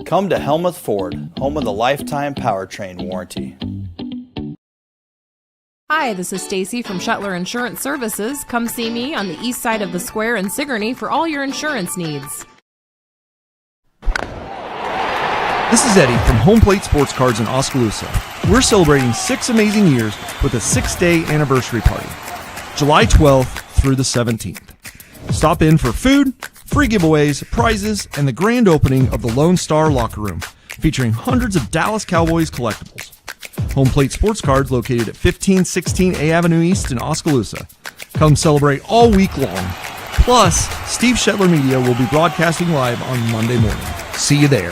Come to Helmuth Ford, home of the lifetime powertrain warranty. Hi, this is Stacy from Shuttler Insurance Services. Come see me on the east side of the square in Sigourney for all your insurance needs. This is Eddie from Home Plate Sports Cards in Oskaloosa. We're celebrating 6 amazing years with a 6-day anniversary party, July 12th through the 17th. Stop in for food, free giveaways, prizes, and the grand opening of the Lone Star Locker Room, featuring hundreds of Dallas Cowboys collectibles. Home Plate Sports Cards located at 1516 A Avenue East in Oskaloosa. Come celebrate all week long. Plus, Steve Shetler Media will be broadcasting live on Monday morning. See you there.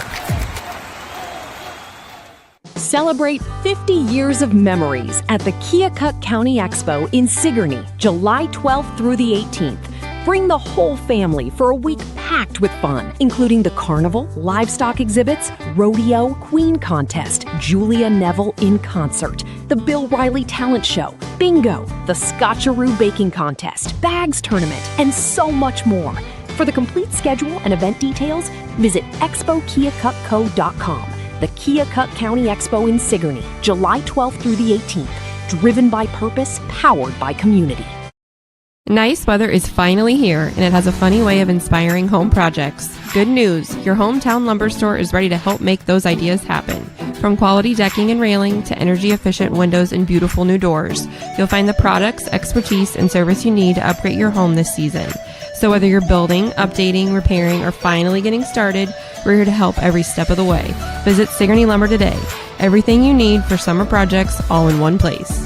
Celebrate 50 years of memories at the Keokuk County Expo in Sigourney, July 12th through the 18th. Bring the whole family for a week packed with fun, including the carnival, livestock exhibits, rodeo, queen contest, Julia Neville in concert, the Bill Riley Talent Show, bingo, the Scotcheroo baking contest, bags tournament, and so much more. For the complete schedule and event details, visit expokeokukco.com. The Keokuk County Expo in Sigourney, July 12th through the 18th. Driven by purpose, powered by community. Nice weather is finally here, and it has a funny way of inspiring home projects. Good news, your hometown lumber store is ready to help make those ideas happen. From quality decking and railing to energy-efficient windows and beautiful new doors, you'll find the products, expertise, and service you need to upgrade your home this season. So whether you're building, updating, repairing, or finally getting started, we're here to help every step of the way. Visit Sigourney Lumber today. Everything you need for summer projects, all in one place.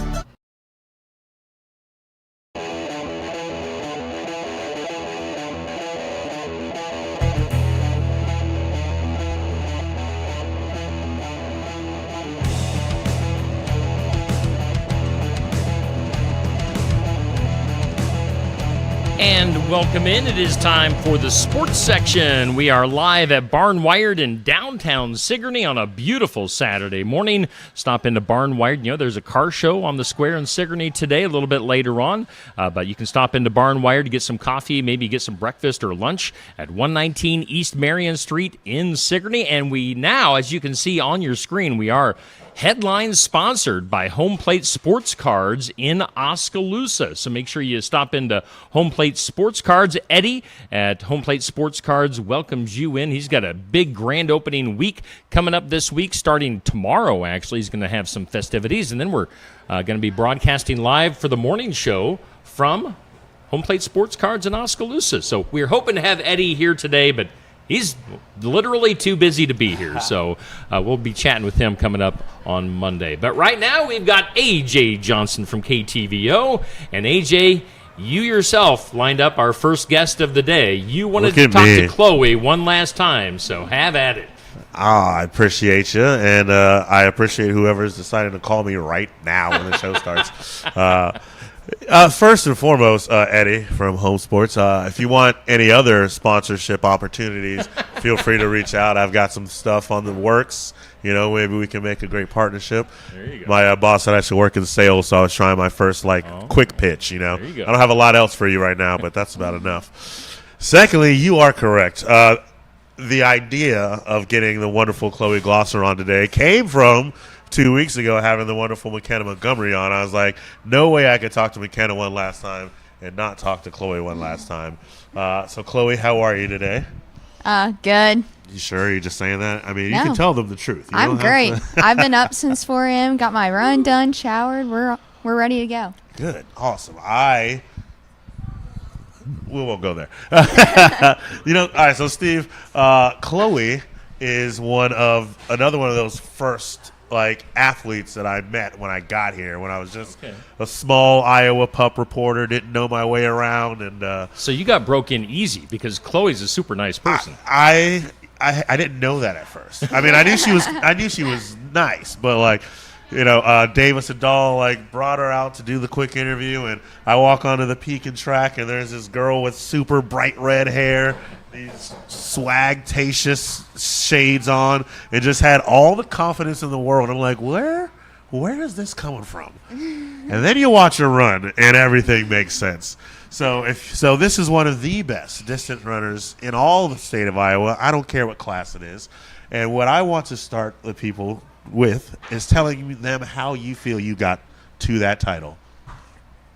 And welcome in. It is time for the sports section. We are live at Barnwired in downtown Sigourney on a beautiful Saturday morning. Stop into Barnwired. You know, there's a car show on the square in Sigourney today, a little bit later on. But you can stop into Barnwired to get some coffee, maybe get some breakfast or lunch at 119 East Marion Street in Sigourney. And we now, as you can see on your screen, we are headline sponsored by Home Plate Sports Cards in Oskaloosa. So make sure you stop into Home Plate Sports Cards. Eddie at Home Plate Sports Cards welcomes you in. He's got a big grand opening week coming up this week, starting tomorrow, actually. He's going to have some festivities, and then we're going to be broadcasting live for the morning show from Home Plate Sports Cards in Oskaloosa. So we're hoping to have Eddie here today, but he's literally too busy to be here, so we'll be chatting with him coming up on Monday. But right now, we've got A.J. Johnson from KTVO, and A.J., you yourself lined up our first guest of the day. You wanted to talk to Chloe one last time, so have at it. I appreciate you, and I appreciate whoever's decided to call me right now when the show starts. First and foremost, Eddie from Home Sports, if you want any other sponsorship opportunities, feel free to reach out. I've got some stuff on the works. You know, maybe we can make a great partnership. There you go. My boss said I should work in sales, so I was trying my first, quick pitch, you know. There you go. I don't have a lot else for you right now, but that's about enough. Secondly, you are correct. The idea of getting the wonderful Chloe Glosser on today came from 2 weeks ago having the wonderful McKenna Montgomery on. I was like, no way I could talk to McKenna one last time and not talk to Chloe one last time. So, Chloe, how are you today? Good. You sure? You're just saying that? I mean, No. you can tell them the truth. I'm great. I've been up since 4 a.m., got my run done, showered. We're ready to go. Good. Awesome. We won't go there. All right, so, Steve, Chloe is another one of those first athletes that I met when I got here, when I was just a small Iowa pup reporter, didn't know my way around, and So you got broke in easy because Chloe's a super nice person. I didn't know that at first. I mean, I knew she was nice, but Davis Adall brought her out to do the quick interview, and I walk onto the Pekin track, and there's this girl with super bright red hair, these swagtatious shades on, and just had all the confidence in the world. I'm like, where is this coming from? And then you watch her run, and everything makes sense. So this is one of the best distance runners in all the state of Iowa. I don't care what class it is. And what I want to start the people with is telling them how you feel you got to that title.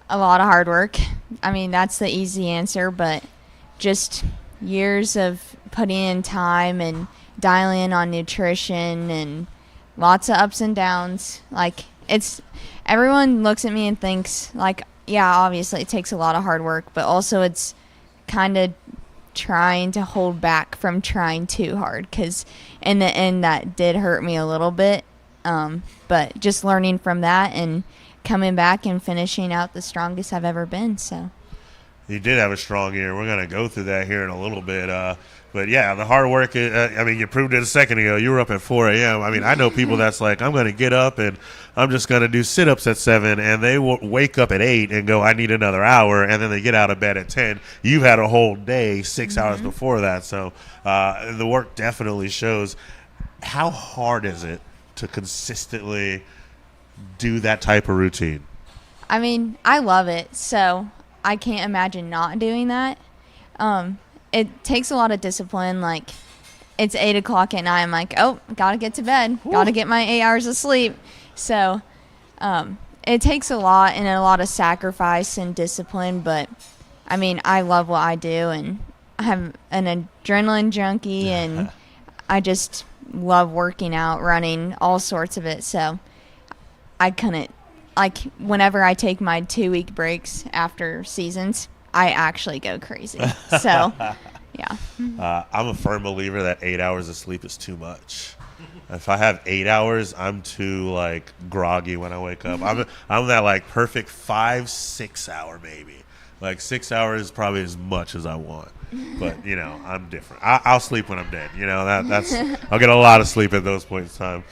A lot of hard work. I mean, that's the easy answer, but just years of putting in time and dialing in on nutrition and lots of ups and downs. Like, everyone looks at me and thinks, like, yeah, obviously it takes a lot of hard work, but also it's kind of trying to hold back from trying too hard, because in the end that did hurt me a little bit. But just learning from that and coming back and finishing out the strongest I've ever been. So you did have a strong year. We're going to go through that here in a little bit. But, yeah, the hard work, you proved it a second ago. You were up at 4 a.m. I mean, I know people that's like, I'm going to get up and I'm just going to do sit-ups at 7, and they will wake up at 8 and go, I need another hour, and then they get out of bed at 10. You've had a whole day, 6 hours before that. So the work definitely shows. How hard is it to consistently do that type of routine? I mean, I love it, so I can't imagine not doing that. It takes a lot of discipline. Like, it's 8 o'clock at night. I'm like, oh, gotta get to bed. Gotta get my 8 hours of sleep. So it takes a lot and a lot of sacrifice and discipline. But, I mean, I love what I do, and I'm an adrenaline junkie, and I just love working out, running, all sorts of it. So I couldn't, like, whenever I take my 2-week breaks after seasons, I actually go crazy. So, yeah. I'm a firm believer that 8 hours of sleep is too much. If I have 8 hours, I'm too, like, groggy when I wake up. I'm that, like, perfect 5-6 hour maybe. Like, 6 hours is probably as much as I want. But, you know, I'm different. I'll sleep when I'm dead. You know, that's I'll get a lot of sleep at those points in time.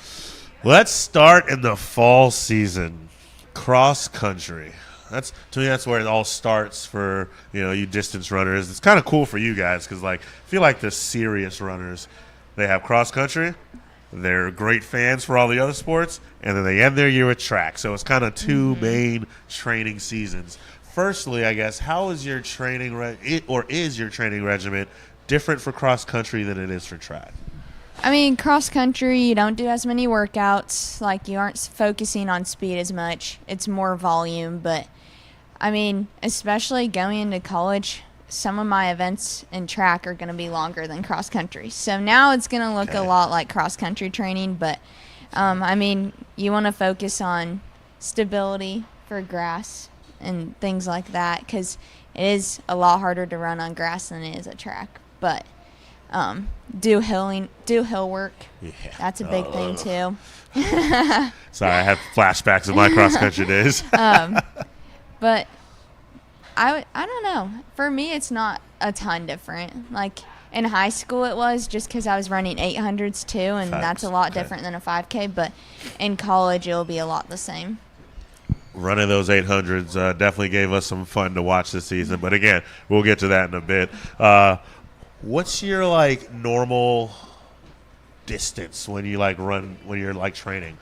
Let's start in the fall season. Cross country. To me, that's where it all starts for, you distance runners. It's kind of cool for you guys because, like, I feel like the serious runners, they have cross country, they're great fans for all the other sports, and then they end their year with track. So it's kind of two main training seasons. Firstly, I guess, how is your training is your training regimen different for cross country than it is for track? I mean, cross country, you don't do as many workouts. Like, you aren't focusing on speed as much. It's more volume. But, I mean, especially going into college, some of my events in track are going to be longer than cross country. So now it's going to look a lot like cross country training. But, I mean, you want to focus on stability for grass and things like that, because it is a lot harder to run on grass than it is at track. But do hill work. Yeah. That's a big thing too. Sorry, I have flashbacks of my cross country days. But I don't know. For me, it's not a ton different. Like, in high school it was, just because I was running 800s too, and that's a lot different than a 5K. But in college, it'll be a lot the same. Running those 800s definitely gave us some fun to watch this season. But again, we'll get to that in a bit. What's your, like, normal distance when you, like, run, when you're, like, training?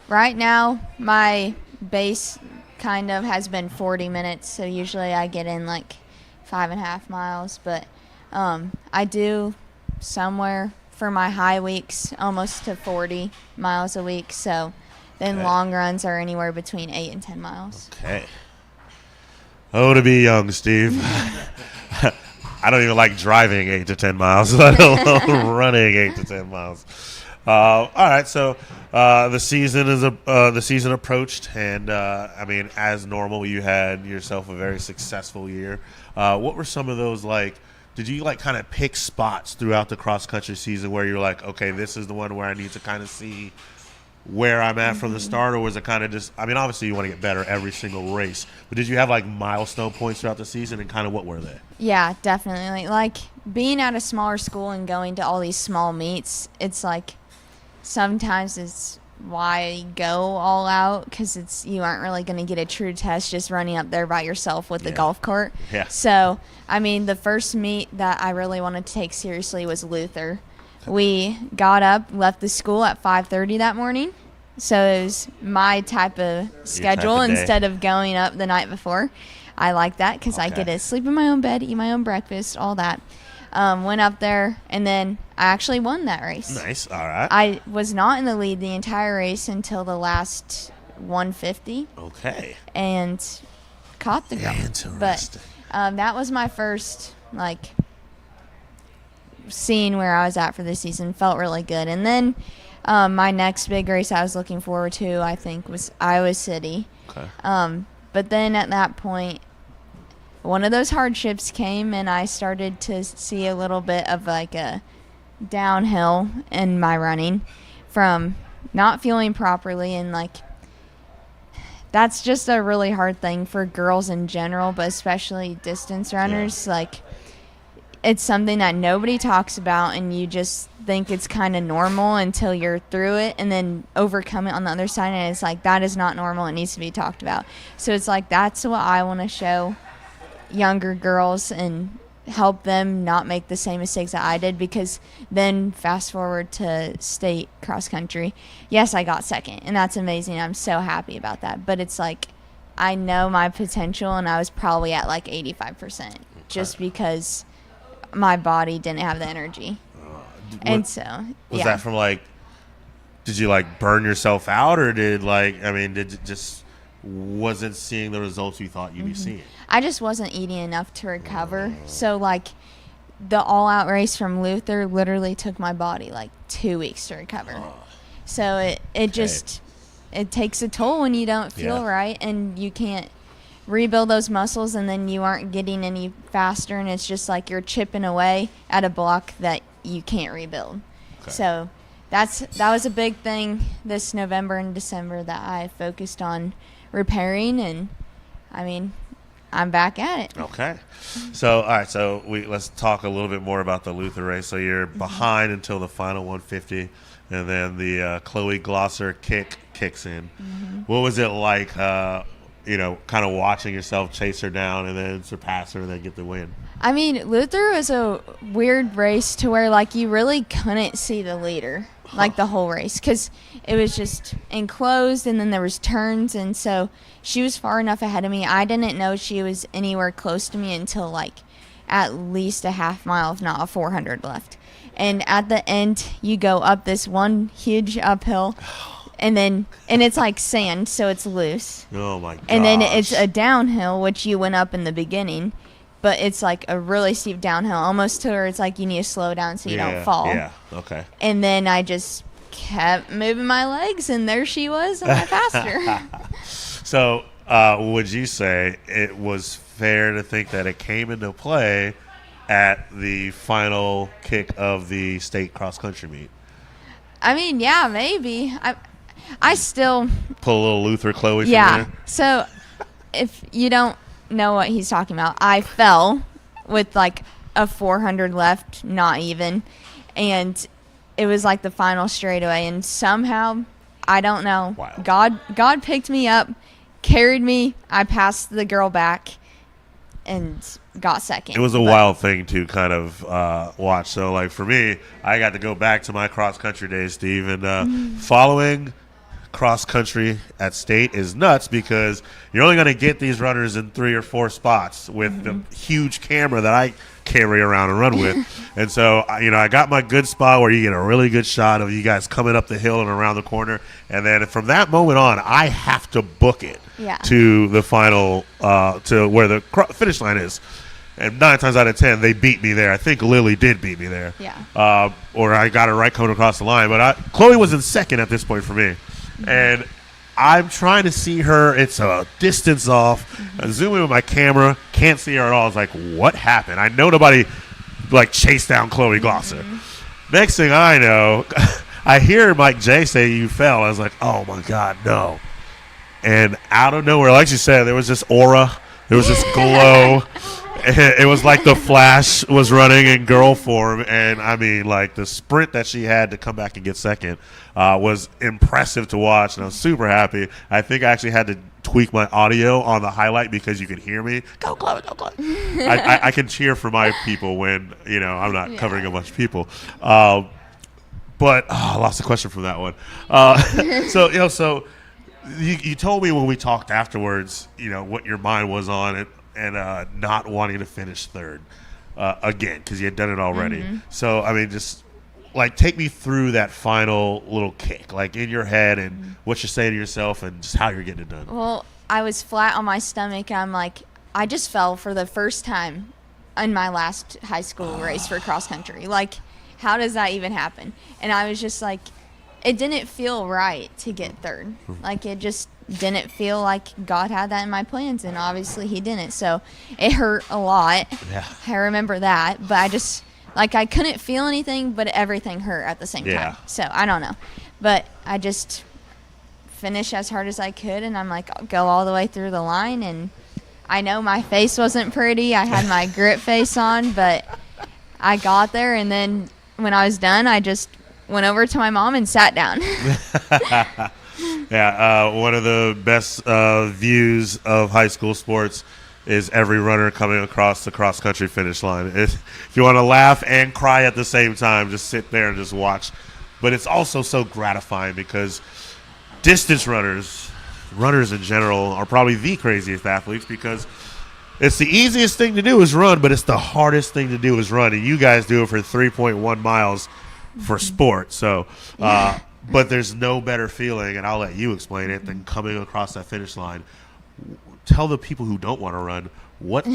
Right now, my base kind of has been 40 minutes. So usually I get in, like, 5.5 miles. But I do somewhere for my high weeks almost to 40 miles a week. So then long runs are anywhere between 8 and 10 miles. Okay. Oh, to be young, Steve. I don't even like driving 8 to 10 miles, let alone running 8 to 10 miles. All right, so the season approached, and I mean, as normal, you had yourself a very successful year. What were some of those, like? Did you, like, kind of pick spots throughout the cross country season where you're like, okay, this is the one where I need to kind of see where I'm at from the start, or was it kind of just, I mean, obviously you want to get better every single race, but did you have, like, milestone points throughout the season, and kind of what were they? Yeah, definitely. Like, being at a smaller school and going to all these small meets, it's like sometimes it's why I go all out, because you aren't really going to get a true test just running up there by yourself with the golf cart. Yeah. So, I mean, the first meet that I really wanted to take seriously was Luther. We got up, left the school at 5:30 that morning. So it was my type of schedule instead of going up the night before. I like that because I get to sleep in my own bed, eat my own breakfast, all that. Went up there, and then I actually won that race. Nice. All right. I was not in the lead the entire race until the last 150 Okay. and caught the girl. Interesting. But that was my first, like, seeing where I was at for the season. Felt really good. And then my next big race I was looking forward to, I think, was Iowa City. Okay. But then at that point, one of those hardships came, and I started to see a little bit of like a downhill in my running from not feeling properly. And like, that's just a really hard thing for girls in general, but especially distance runners. Like, it's something that nobody talks about, and you just think it's kind of normal until you're through it and then overcome it on the other side. And it's like, that is not normal. It needs to be talked about. So it's like, that's what I want to show younger girls and help them not make the same mistakes that I did. Because then fast forward to state cross country. Yes, I got second, and that's amazing. I'm so happy about that. But it's like, I know my potential, and I was probably at like 85% just because my body didn't have the energy. And so, Was that from like, did you like burn yourself out, or did it just wasn't seeing the results you thought you'd be seeing? I just wasn't eating enough to recover. So like, the all-out race from Luther literally took my body like 2 weeks to recover. So it just, it takes a toll when you don't feel right, and you can't rebuild those muscles, and then you aren't getting any faster, and it's just like you're chipping away at a block that you can't rebuild. So that was a big thing this November and December that I focused on repairing, and I mean, I'm back at it. Okay. So, all right. So let's talk a little bit more about the Luther race. So you're behind until the final 150, and then the Chloe Glosser kicks in. What was it like, kind of watching yourself chase her down and then surpass her and then get the win? I mean, Luther was a weird race to where, like, you really couldn't see the leader, like, the whole race, because it was just enclosed, and then there was turns, and so she was far enough ahead of me. I didn't know she was anywhere close to me until, like, at least a half mile, if not a 400 left. And at the end, you go up this one huge uphill, and it's like sand, so it's loose. Oh, my God. And then it's a downhill, which you went up in the beginning, but it's like a really steep downhill, almost to where it's like you need to slow down so you don't fall. Yeah, okay. And then I just kept moving my legs, and there she was, and I passed her. So would you say it was fair to think that it came into play at the final kick of the state cross-country meet? I mean, yeah, maybe. I still... Pull a little Luther Chloe from Yeah. there? So if you don't know what he's talking about, I fell with like a 400 left, not even, and it was like the final straightaway, and somehow, I don't know, Wow. God picked me up, carried me, I passed the girl back, and got second. It was a wild thing to kind of watch. So, like, for me, I got to go back to my cross-country days, Steve, and following cross-country at state is nuts because you're only going to get these runners in 3 or 4 spots with the huge camera that I carry around and run with. And so, I got my good spot where you get a really good shot of you guys coming up the hill and around the corner. And then from that moment on, I have to book it to the final, to where the finish line is. And 9 times out of 10, they beat me there. I think Lily did beat me there. Yeah. Or I got it right coming across the line. But Chloe was in second at this point for me. And I'm trying to see her. It's a distance off. I zoom in with my camera. Can't see her at all. It's like, what happened? I know nobody, chased down Chloe Glosser. Next thing I know, I hear Mike J say you fell. I was like, oh, my God, no. And out of nowhere, like you said, there was this aura. There was this glow. It was like the Flash was running in girl form, and I mean, the sprint that she had to come back and get second was impressive to watch, and I was super happy. I think I actually had to tweak my audio on the highlight because you could hear me. Go, Chloe, go, Chloe. I can cheer for my people when, I'm not covering a bunch of people. But I lost the question from that one. So you told me when we talked afterwards, what your mind was on it. And not wanting to finish third. again because you had done it already. So, I mean, just like take me through that final little kick, like in your head and what you're saying to yourself and just how you're getting it done. Well, I was flat on my stomach, and I'm like, I just fell for the first time in my last high school race for cross country. Like, how does that even happen? And I was just like, it didn't feel right to get third. Like, it just didn't feel like God had that in my plans, and obviously he didn't. So it hurt a lot. Yeah. I remember that, but I just, like, I couldn't feel anything, but everything hurt at the same Yeah. time. So I don't know. But I just finished as hard as I could, and I'm like, I'll go all the way through the line. And I know my face wasn't pretty. I had my grit face on, but I got there, and then when I was done, I just went over to my mom and sat down. Yeah, one of the best views of high school sports is every runner coming across the cross-country finish line. If you want to laugh and cry at the same time, just sit there and just watch. But it's also so gratifying because distance runners in general, are probably the craziest athletes because it's the easiest thing to do is run, but it's the hardest thing to do is run. And you guys do it for 3.1 miles for sport. So, but there's no better feeling, and I'll let you explain it, than coming across that finish line. Tell the people who don't want to run what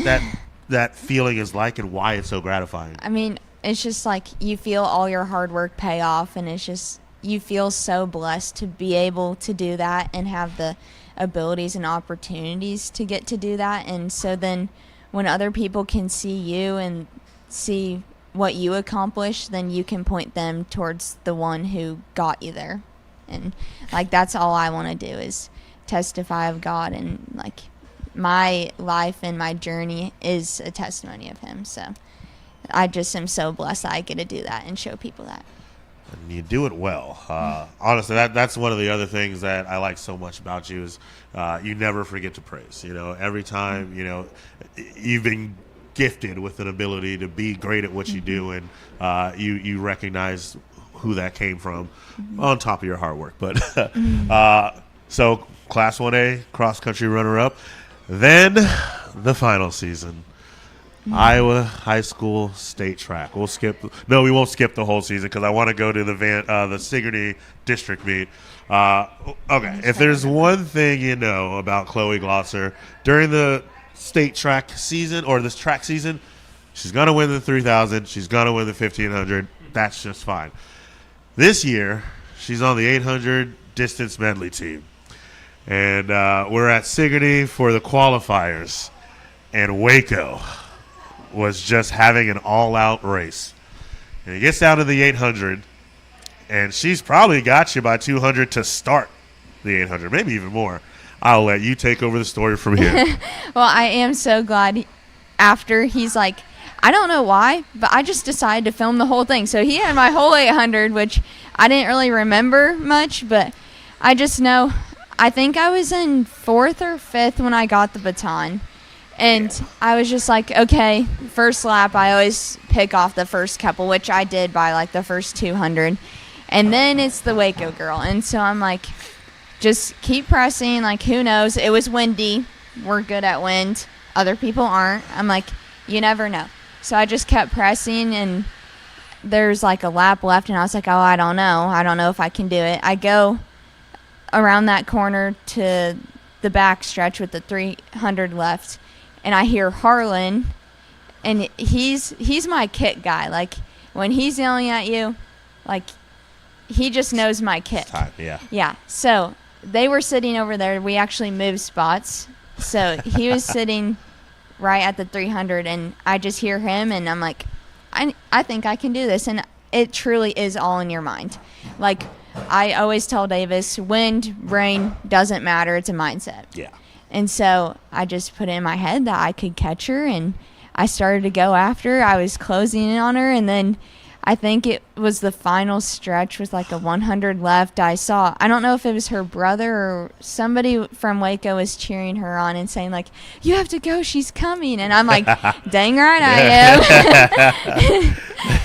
that feeling is like and why it's so gratifying. I mean, it's just like you feel all your hard work pay off, and it's just you feel so blessed to be able to do that and have the abilities and opportunities to get to do that. And so then when other people can see you and see what you accomplish, then you can point them towards the one who got you there. And like that's all I want to do is testify of God, and like my life and my journey is a testimony of him. So I just am so blessed that I get to do that and show people that. And you do it well. Honestly, that's one of the other things that I like so much about you is you never forget to praise. You know, every time, you know, you've been gifted with an ability to be great at what you do, and you recognize who that came from on top of your hard work. But so Class 1A cross-country runner-up. Then the final season. Iowa High School State Track. We won't skip the whole season because I want to go to the Sigourney District meet. Okay, if there's one thing you know about Chloe Glosser, during the state track season or this track season, she's going to win the 3,000. She's going to win the 1,500. That's just fine. This year, she's on the 800 distance medley team. And we're at Sigourney for the qualifiers. And Waco was just having an all-out race. And he gets down to the 800, and she's probably got you by 200 to start the 800, maybe even more. I'll let you take over the story from here. Well, I am so glad after he's like, I don't know why, but I just decided to film the whole thing. So he had my whole 800, which I didn't really remember much, but I just know I think I was in 4th or 5th when I got the baton. And I was just like, okay, first lap, I always pick off the first couple, which I did by like the first 200. And then it's the Waco girl. And so I'm like, just keep pressing. Like, who knows? It was windy. We're good at wind. Other people aren't. I'm like, you never know. So I just kept pressing, and there's like a lap left. And I was like, oh, I don't know. I don't know if I can do it. I go around that corner to the back stretch with the 300 left. And I hear Harlan, and he's my kit guy. Like, when he's yelling at you, like, he just knows my kit. Time, yeah. Yeah. So they were sitting over there. We actually moved spots. So he was sitting right at the 300, and I just hear him, and I'm like, I think I can do this. And it truly is all in your mind. Like, I always tell Davis, wind, rain, doesn't matter. It's a mindset. Yeah. And so I just put it in my head that I could catch her, and I started to go after her. I was closing in on her, and then I think it was the final stretch with like a 100 left. I don't know if it was her brother or somebody from Waco was cheering her on and saying like, you have to go, she's coming. And I'm like, dang right I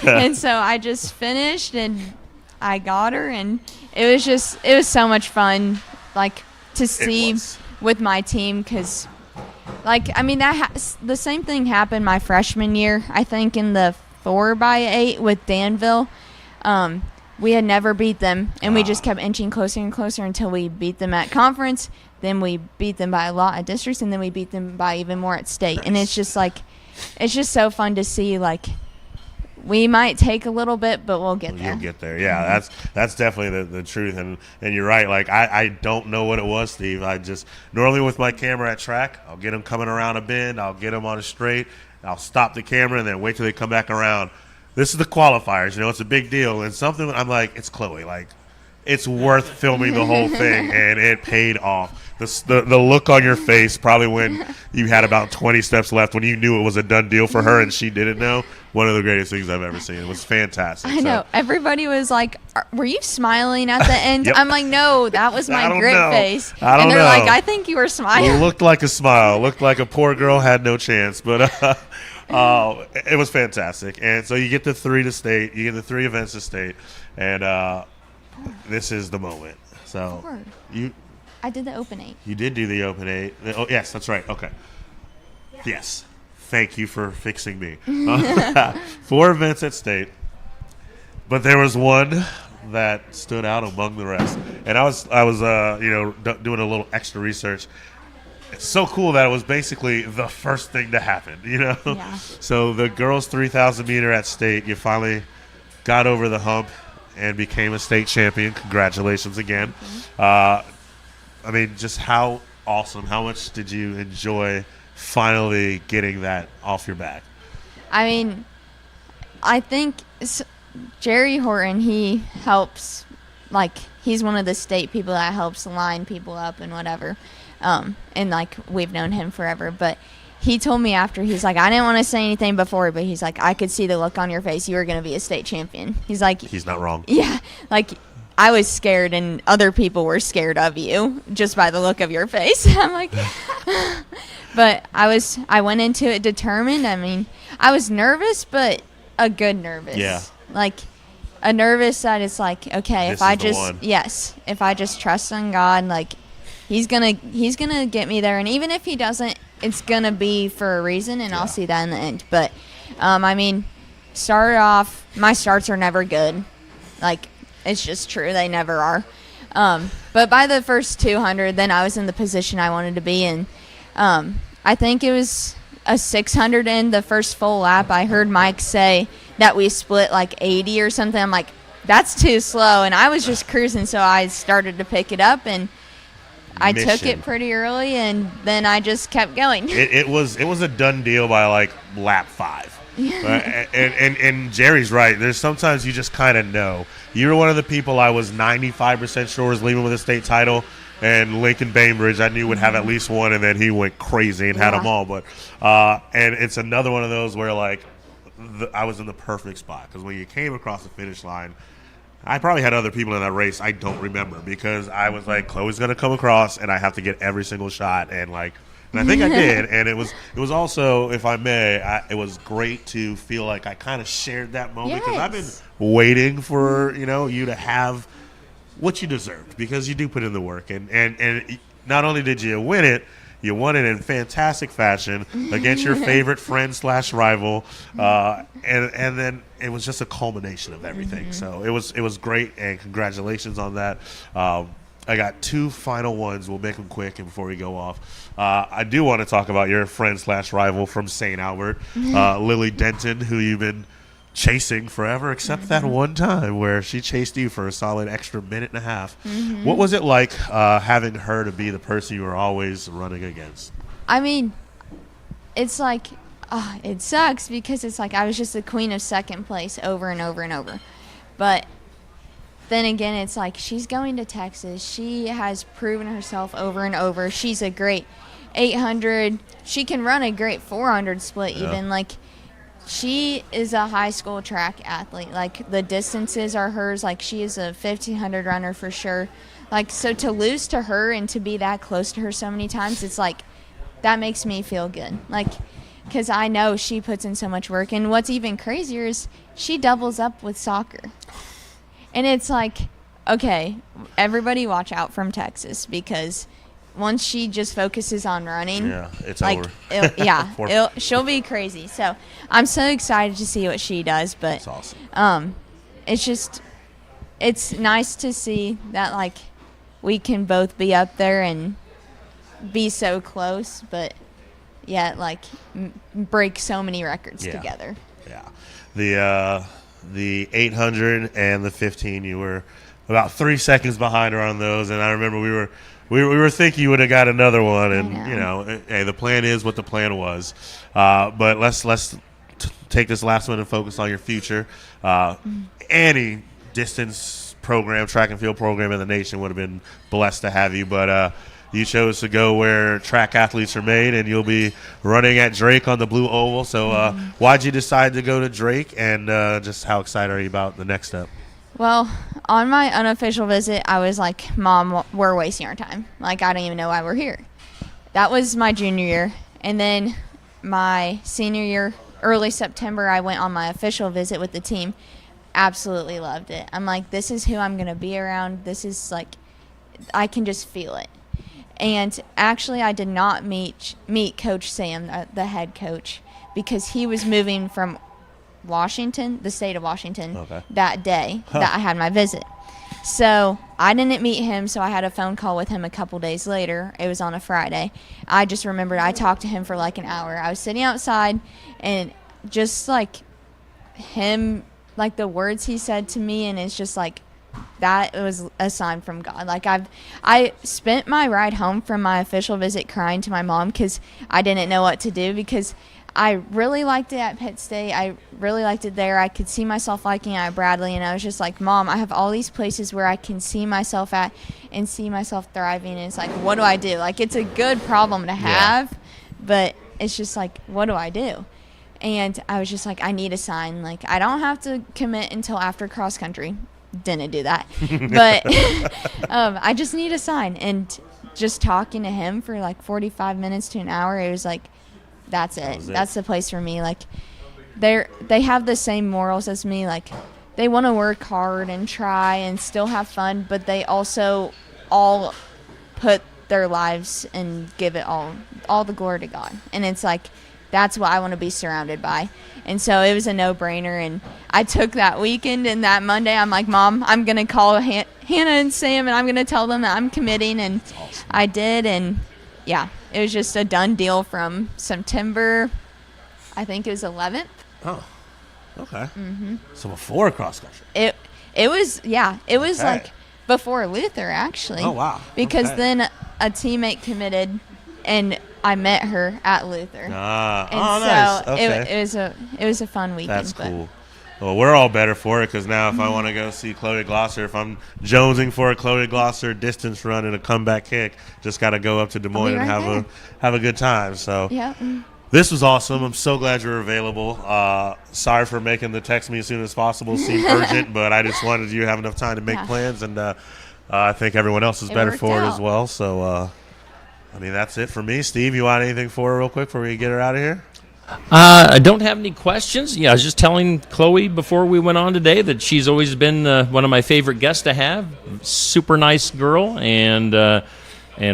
am. And so I just finished, and I got her, and it was so much fun, like, to see with my team, because Like, I mean, the same thing happened my freshman year, I think, in the 4x8 with Danville. We had never beat them, and we just kept inching closer and closer until we beat them at conference. Then we beat them by a lot at districts, and then we beat them by even more at state. Nice. And it's just like, it's just so fun to see, like, we might take a little bit, but we'll get there. You'll get there. Yeah, that's definitely the truth. And you're right. Like, I don't know what it was, Steve. I just, normally with my camera at track, I'll get them coming around a bend. I'll get them on a straight. I'll stop the camera and then wait till they come back around. This is the qualifiers. You know, it's a big deal. And something, I'm like, it's Chloe. Like, it's worth filming the whole thing, and it paid off. The look on your face probably when you had about 20 steps left, when you knew it was a done deal for her and she didn't know, one of the greatest things I've ever seen. It was fantastic. I know. Everybody was like, were you smiling at the end? Yep. I'm like, no, that was my grit face. I don't know. And they're like, I think you were smiling. It looked like a smile. Looked like a poor girl had no chance. But it was fantastic. And so you get the 3 to state. You get the 3 events to state. And this is the moment. So I did the Open 8. You did do the Open 8. Oh, yes, that's right. Okay. Yes. Thank you for fixing me. 4 events at state, but there was one that stood out among the rest. And I was doing a little extra research. It's so cool that it was basically the first thing to happen, you know? Yeah. So the girls 3,000 meter at state, you finally got over the hump and became a state champion. Congratulations again. Mm-hmm. I mean, just how awesome. How much did you enjoy finally getting that off your back? I mean, I think Jerry Horton, he helps, like, he's one of the state people that helps line people up and whatever. And, like, we've known him forever. But he told me after, he's like, I didn't want to say anything before, but he's like, I could see the look on your face. You were going to be a state champion. He's like, he's not wrong. Yeah. Like, I was scared, and other people were scared of you just by the look of your face. I'm like, but I went into it determined. I mean, I was nervous, but a good nervous. Yeah. Like, a nervous that it's like, okay, if I just trust in God, like, he's gonna get me there, and even if he doesn't, it's gonna be for a reason, and I'll see that in the end. But, I mean, started off, my starts are never good. Like, it's just true. They never are. But by the first 200, then I was in the position I wanted to be in. I think it was a 600 in the first full lap. I heard Mike say that we split like 80 or something. I'm like, that's too slow. And I was just cruising, so I started to pick it up, and I took it pretty early, and then I just kept going. It was a done deal by like lap 5. And Jerry's right. There's sometimes you just kind of know. You were one of the people I was 95% sure was leaving with a state title, and Lincoln Bainbridge I knew would have at least one, and then he went crazy and had them all. But and it's another one of those where like I was in the perfect spot, because when you came across the finish line, I probably had other people in that race I don't remember, because I was like, Chloe's gonna come across and I have to get every single shot, and I think I did. And it was also, if I may, it was great to feel like I kind of shared that moment, because I've been waiting for you to have what you deserved, because you do put in the work, and not only did you win it, you won it in fantastic fashion against your favorite friend / rival, and then it was just a culmination of everything. Mm-hmm. So it was great, and congratulations on that. I got 2 final ones. We'll make them quick and before we go off. I do want to talk about your friend / rival from St. Albert, Lily Denton, who you've been chasing forever, except that one time where she chased you for a solid extra minute and a half. Mm-hmm. What was it like having her to be the person you were always running against? I mean, it's like, it sucks, because it's like I was just the queen of second place over and over and over. But then again, it's like she's going to Texas. She has proven herself over and over. She's a great 800. She can run a great 400 split even. Like, she is a high school track athlete. Like, the distances are hers. Like, she is a 1,500 runner for sure. Like, so to lose to her and to be that close to her so many times, it's like, that makes me feel good. Like, because I know she puts in so much work. And what's even crazier is she doubles up with soccer. And it's like, okay, everybody watch out from Texas, because once she just focuses on running, Yeah, it's like, over. she'll be crazy. So I'm so excited to see what she does. But That's awesome. it's nice to see that like we can both be up there and be so close, but yet like break so many records Yeah. together. Yeah. The 800 and the 15, you were about 3 seconds behind her on those, and I remember we were thinking you would have got another one, and I know. you know, hey, the plan is what the plan was. But let's take this last one and focus on your future. Any distance program, track and field program in the nation would have been blessed to have you, but you chose to go where track athletes are made, and you'll be running at Drake on the Blue Oval. So why'd you decide to go to Drake, and just how excited are you about the next step? Well, on my unofficial visit, I was like, Mom, we're wasting our time. Like, I don't even know why we're here. That was my junior year. And then my senior year, early September, I went on my official visit with the team. Absolutely loved it. I'm like, this is who I'm going to be around. This is like, I can just feel it. And actually, I did not meet Coach Sam, the head coach, because he was moving from Washington, the state of Washington, that day that I had my visit. So I didn't meet him, so I had a phone call with him a couple days later. It was on a Friday. I just remembered I talked to him for like an hour. I was sitting outside, and just like him, like the words he said to me, and it's just like, that was a sign from God. Like I spent my ride home from my official visit crying to my mom because I didn't know what to do, because I really liked it at Pitt State. I really liked it there. I could see myself liking it at Bradley, and I was just like, Mom, I have all these places where I can see myself at and see myself thriving, and it's like, what do I do? Like, it's a good problem to have, but it's just like, what do I do? And I was just like, I need a sign. Like, I don't have to commit until after cross country. Didn't do that. But I just need a sign. And just talking to him for like 45 minutes to an hour, it was like, that's it. That's the place for me. Like, they have the same morals as me. Like, they want to work hard and try and still have fun, but they also all put their lives and give it all the glory to God. And it's like, that's what I want to be surrounded by. And so it was a no-brainer. And I took that weekend, and that Monday I'm like, Mom, I'm going to call Hannah and Sam, and I'm going to tell them that I'm committing. And awesome. I did. And, yeah, it was just a done deal from September, I think it was 11th. Oh, okay. Mm-hmm. So before cross country. It was like before Luther, actually. Oh, wow. Because then a teammate committed, and I met her at Luther. Nice. Okay. It was a fun weekend. That's cool. Well, we're all better for it, because now if I want to go see Chloe Glosser, if I'm jonesing for a Chloe Glosser distance run and a comeback kick, just got to go up to Des Moines and have a good time. So yeah. This was awesome. I'm so glad you're available. Sorry for making the text me as soon as possible seem urgent, but I just wanted you to have enough time to make plans, and I think everyone else is better for it as well. So, I mean, that's it for me. Steve, you want anything for her real quick before we get her out of here? I don't have any questions. Yeah, I was just telling Chloe before we went on today that she's always been one of my favorite guests to have. Super nice girl, and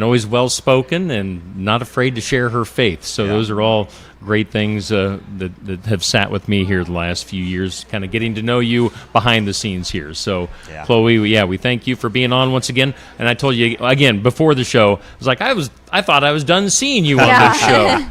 always well-spoken and not afraid to share her faith. So those are all great things that have sat with me here the last few years, kind of getting to know you behind the scenes here. So, Chloe, we thank you for being on once again. And I told you, again, before the show, I was like, I thought I was done seeing you on this show.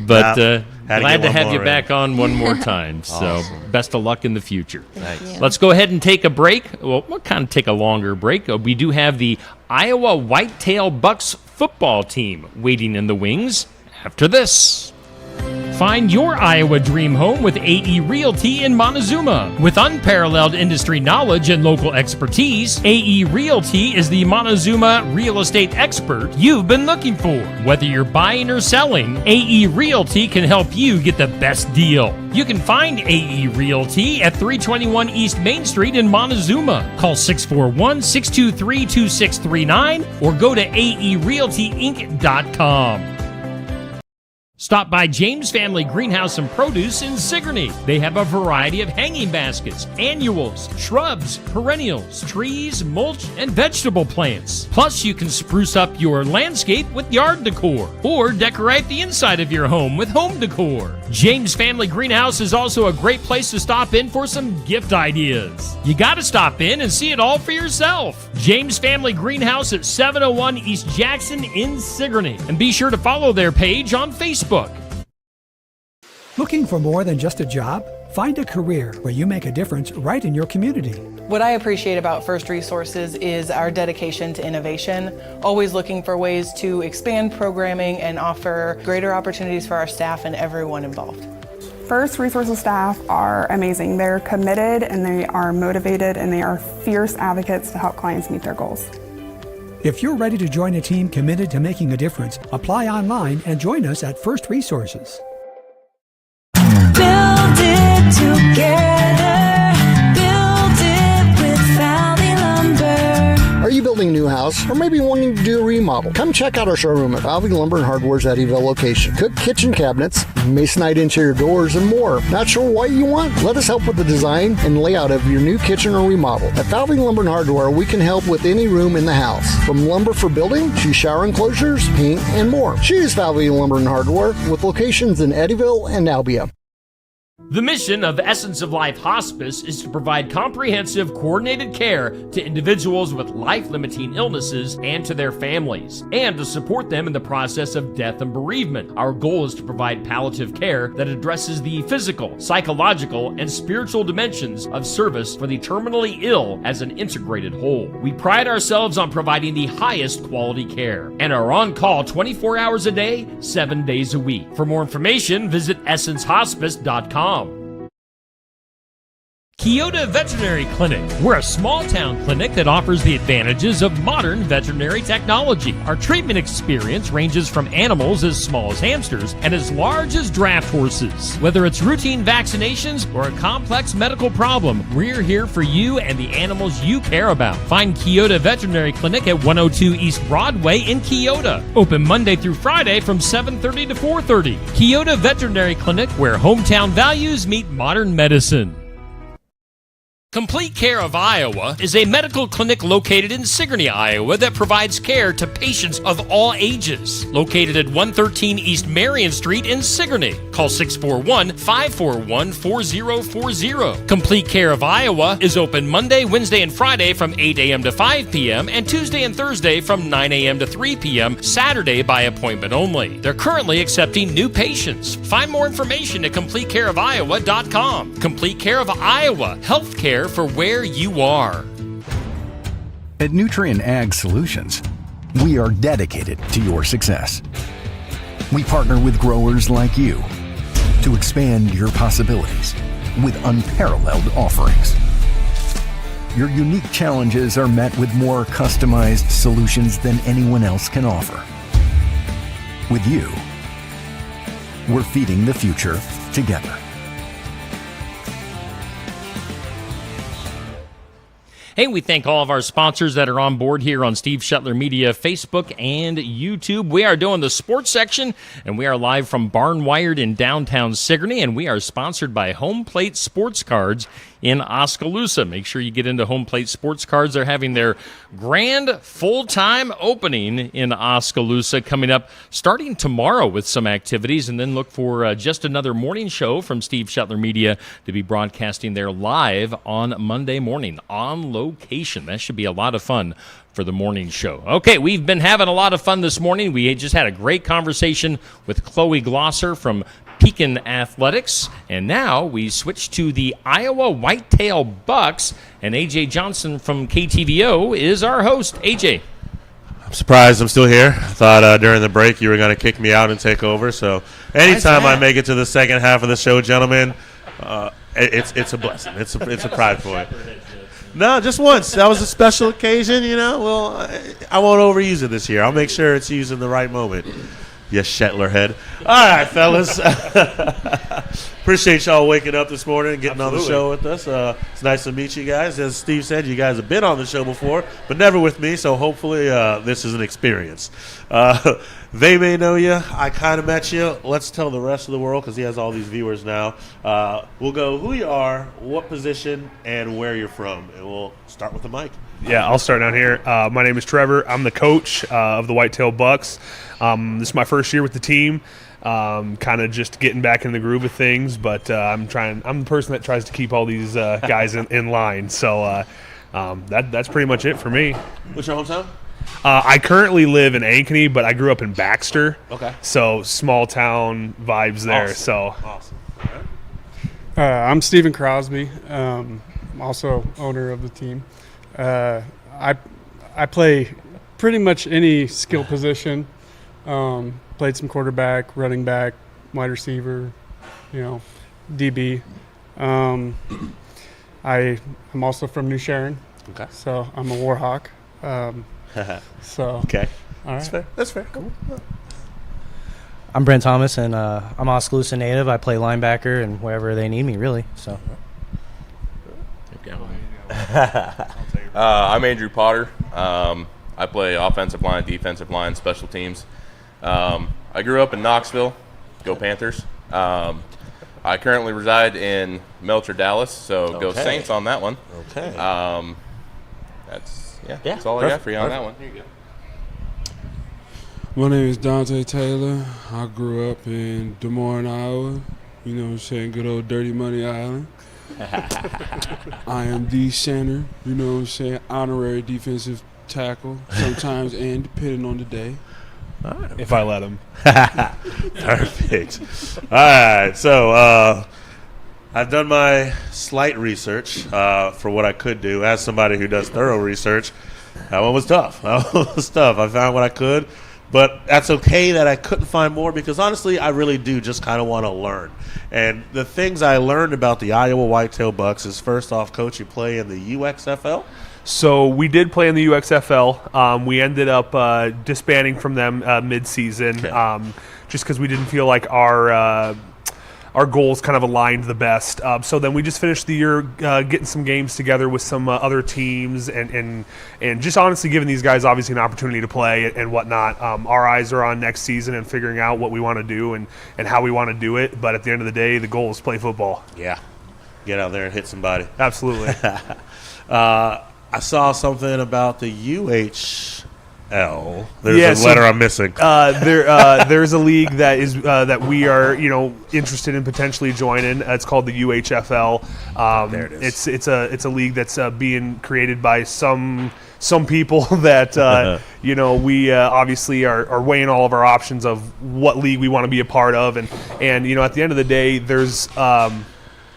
But glad to have you back on one more time. Awesome. So best of luck in the future. Thanks. Let's go ahead and take a break. Well, we'll kind of take a longer break. We do have the Iowa Whitetail Bucks football team waiting in the wings after this. Find your Iowa dream home with AE Realty in Montezuma. With unparalleled industry knowledge and local expertise, AE Realty is the Montezuma real estate expert you've been looking for. Whether you're buying or selling, AE Realty can help you get the best deal. You can find AE Realty at 321 East Main Street in Montezuma. Call 641-623-2639 or go to aerealtyinc.com. Stop by James Family Greenhouse and Produce in Sigourney. They have a variety of hanging baskets, annuals, shrubs, perennials, trees, mulch, and vegetable plants. Plus, you can spruce up your landscape with yard decor or decorate the inside of your home with home decor. James Family Greenhouse is also a great place to stop in for some gift ideas. You got to stop in and see it all for yourself. James Family Greenhouse at 701 East Jackson in Sigourney. And be sure to follow their page on Facebook. Looking for more than just a job? Find a career where you make a difference right in your community. What I appreciate about First Resources is our dedication to innovation, always looking for ways to expand programming and offer greater opportunities for our staff and everyone involved. First Resources staff are amazing. They're committed and they are motivated and they are fierce advocates to help clients meet their goals. If you're ready to join a team committed to making a difference, apply online and join us at First Resources. Build it together. Build it with Valley Lumber. Are you building a new house or maybe wanting to do a remodel? Come check out our showroom at Valley Lumber and Hardware's Eddyville location. Cook kitchen cabinets, masonite interior doors, and more. Not sure what you want? Let us help with the design and layout of your new kitchen or remodel. At Valley Lumber and Hardware, we can help with any room in the house, from lumber for building to shower enclosures, paint, and more. Choose Valley Lumber and Hardware with locations in Eddyville and Albia. The mission of Essence of Life Hospice is to provide comprehensive, coordinated care to individuals with life-limiting illnesses and to their families, and to support them in the process of death and bereavement. Our goal is to provide palliative care that addresses the physical, psychological, and spiritual dimensions of service for the terminally ill as an integrated whole. We pride ourselves on providing the highest quality care and are on call 24 hours a day, 7 days a week. For more information, visit essencehospice.com. Keota Veterinary Clinic. We're a small-town clinic that offers the advantages of modern veterinary technology. Our treatment experience ranges from animals as small as hamsters and as large as draft horses. Whether it's routine vaccinations or a complex medical problem, we're here for you and the animals you care about. Find Keota Veterinary Clinic at 102 East Broadway in Keota. Open Monday through Friday from 7:30 to 4:30. Keota Veterinary Clinic, where hometown values meet modern medicine. Complete Care of Iowa is a medical clinic located in Sigourney, Iowa that provides care to patients of all ages. Located at 113 East Marion Street in Sigourney. Call 641-541-4040. Complete Care of Iowa is open Monday, Wednesday, and Friday from 8 a.m. to 5 p.m. and Tuesday and Thursday from 9 a.m. to 3 p.m. Saturday by appointment only. They're currently accepting new patients. Find more information at CompleteCareOfIowa.com. Complete Care of Iowa. Healthcare for where you are. At Nutrien Ag Solutions, we are dedicated to your success. We partner with growers like you to expand your possibilities with unparalleled offerings. Your unique challenges are met with more customized solutions than anyone else can offer. With you, we're feeding the future together. Hey, we thank all of our sponsors that are on board here on Steve Shetler Media, Facebook, and YouTube. We are doing the sports section, and we are live from Barnwired in downtown Sigourney, and we are sponsored by Home Plate Sports Cards in Oskaloosa. Make sure you get into Home Plate Sports Cards. They're having their grand full-time opening in Oskaloosa coming up starting tomorrow with some activities, and then look for just another morning show from Steve Shetler Media to be broadcasting there live on Monday morning on location. That should be a lot of fun for the morning show. Okay, we've been having a lot of fun this morning. We just had a great conversation with Chloe Glosser from Pekin Athletics, and now we switch to the Iowa Whitetail Bucks, and A.J. Johnson from KTVO is our host. A.J. I'm surprised I'm still here. I thought during the break you were going to kick me out and take over, so anytime I make it to the second half of the show, gentlemen, it's a blessing. It's a pride point. No, just once. That was a special occasion, you know. Well, I won't overuse it this year. I'll make sure it's used in the right moment. You Shetler head. All right, fellas. Appreciate y'all waking up this morning and getting on the show with us. It's nice to meet you guys. As Steve said, you guys have been on the show before, but never with me, so hopefully this is an experience. They may know you. I kind of met you. Let's tell the rest of the world, because he has all these viewers now. We'll go who you are, what position, and where you're from. And we'll start with the mic. Yeah, I'll start down here. My name is Trevor. I'm the coach of the Whitetail Bucks. This is my first year with the team. Kind of just getting back in the groove of things, but I'm the person that tries to keep all these guys in line. So that's pretty much it for me. What's your hometown? I currently live in Ankeny, but I grew up in Baxter. Okay. So small town vibes there. Awesome. So Awesome. I'm Stephen Crosby, also owner of the team. I play pretty much any skill position. Played some quarterback, running back, wide receiver, DB. I'm also from New Sharon. Okay. So I'm a Warhawk. So okay. All right. That's fair. Cool. I'm Brent Thomas, and I'm Oskaloosa native. I play linebacker and wherever they need me, really. So. I'm Andrew Potter. I play offensive line, defensive line, special teams. I grew up in Knoxville. Go Panthers. I currently reside in Melcher, Dallas, so go Saints on that one. Okay. That's all I got for you on that one. Here you go. My name is Dante Taylor. I grew up in Des Moines, Iowa. You know what I'm saying? Good old Dirty Money Island. I am the center. You know what I'm saying? Honorary defensive tackle sometimes, and depending on the day. If I let him. Perfect. All right. So I've done my slight research for what I could do. As somebody who does thorough research, that one was tough. I found what I could. But that's okay that I couldn't find more, because honestly, I really do just kind of want to learn. And the things I learned about the Iowa Whitetail Bucks is, first off, Coach, you play in the UXFL? So we did play in the UXFL. We ended up disbanding from them mid-season, just because we didn't feel like our goals kind of aligned the best. So then we just finished the year getting some games together with some other teams and just honestly giving these guys obviously an opportunity to play and whatnot. Our eyes are on next season and figuring out what we want to do and how we want to do it. But at the end of the day, the goal is play football. Yeah. Get out there and hit somebody. Absolutely. I saw something about the UHL. There's a letter I'm missing. There's a league that is that we are interested in potentially joining. It's called the UHFL. There it is. It's a league that's being created by some people that we obviously are weighing all of our options of what league we want to be a part of, and at the end of the day, there's.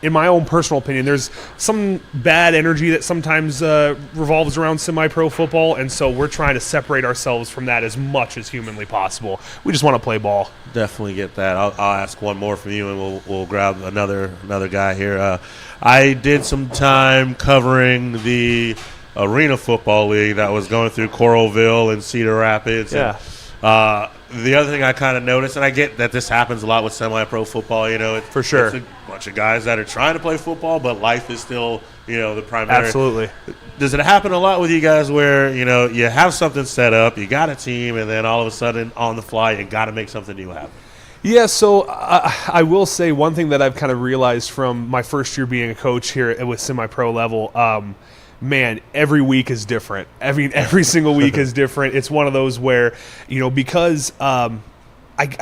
In my own personal opinion, there's some bad energy that sometimes revolves around semi-pro football, and so we're trying to separate ourselves from that as much as humanly possible. We just want to play ball. Definitely get that. I'll ask one more from you, and we'll grab another guy here. I did some time covering the Arena Football League that was going through Coralville and Cedar Rapids. Yeah. And, the other thing I kind of noticed, and I get that this happens a lot with semi-pro football, for sure. It's a bunch of guys that are trying to play football, but life is still, the primary. Absolutely. Does it happen a lot with you guys where, you have something set up, you got a team, and then all of a sudden on the fly, you got to make something new happen? Yeah, so I will say one thing that I've kind of realized from my first year being a coach here with semi-pro level, man, every week is different. Every single week is different. It's one of those where, because I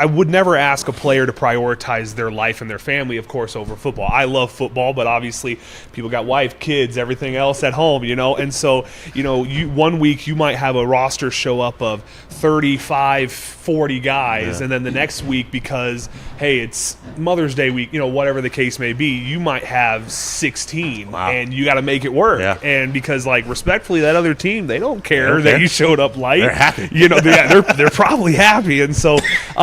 would never ask a player to prioritize their life and their family, of course, over football. I love football, but obviously people got wife, kids, everything else at home, And so, one week you might have a roster show up of 35, 40 guys, and then the next week, because, hey, it's Mother's Day week, whatever the case may be, you might have 16, and you got to make it work. Yeah. And because, respectfully, that other team, they don't care that you showed up late. They're happy. They're probably happy. And so,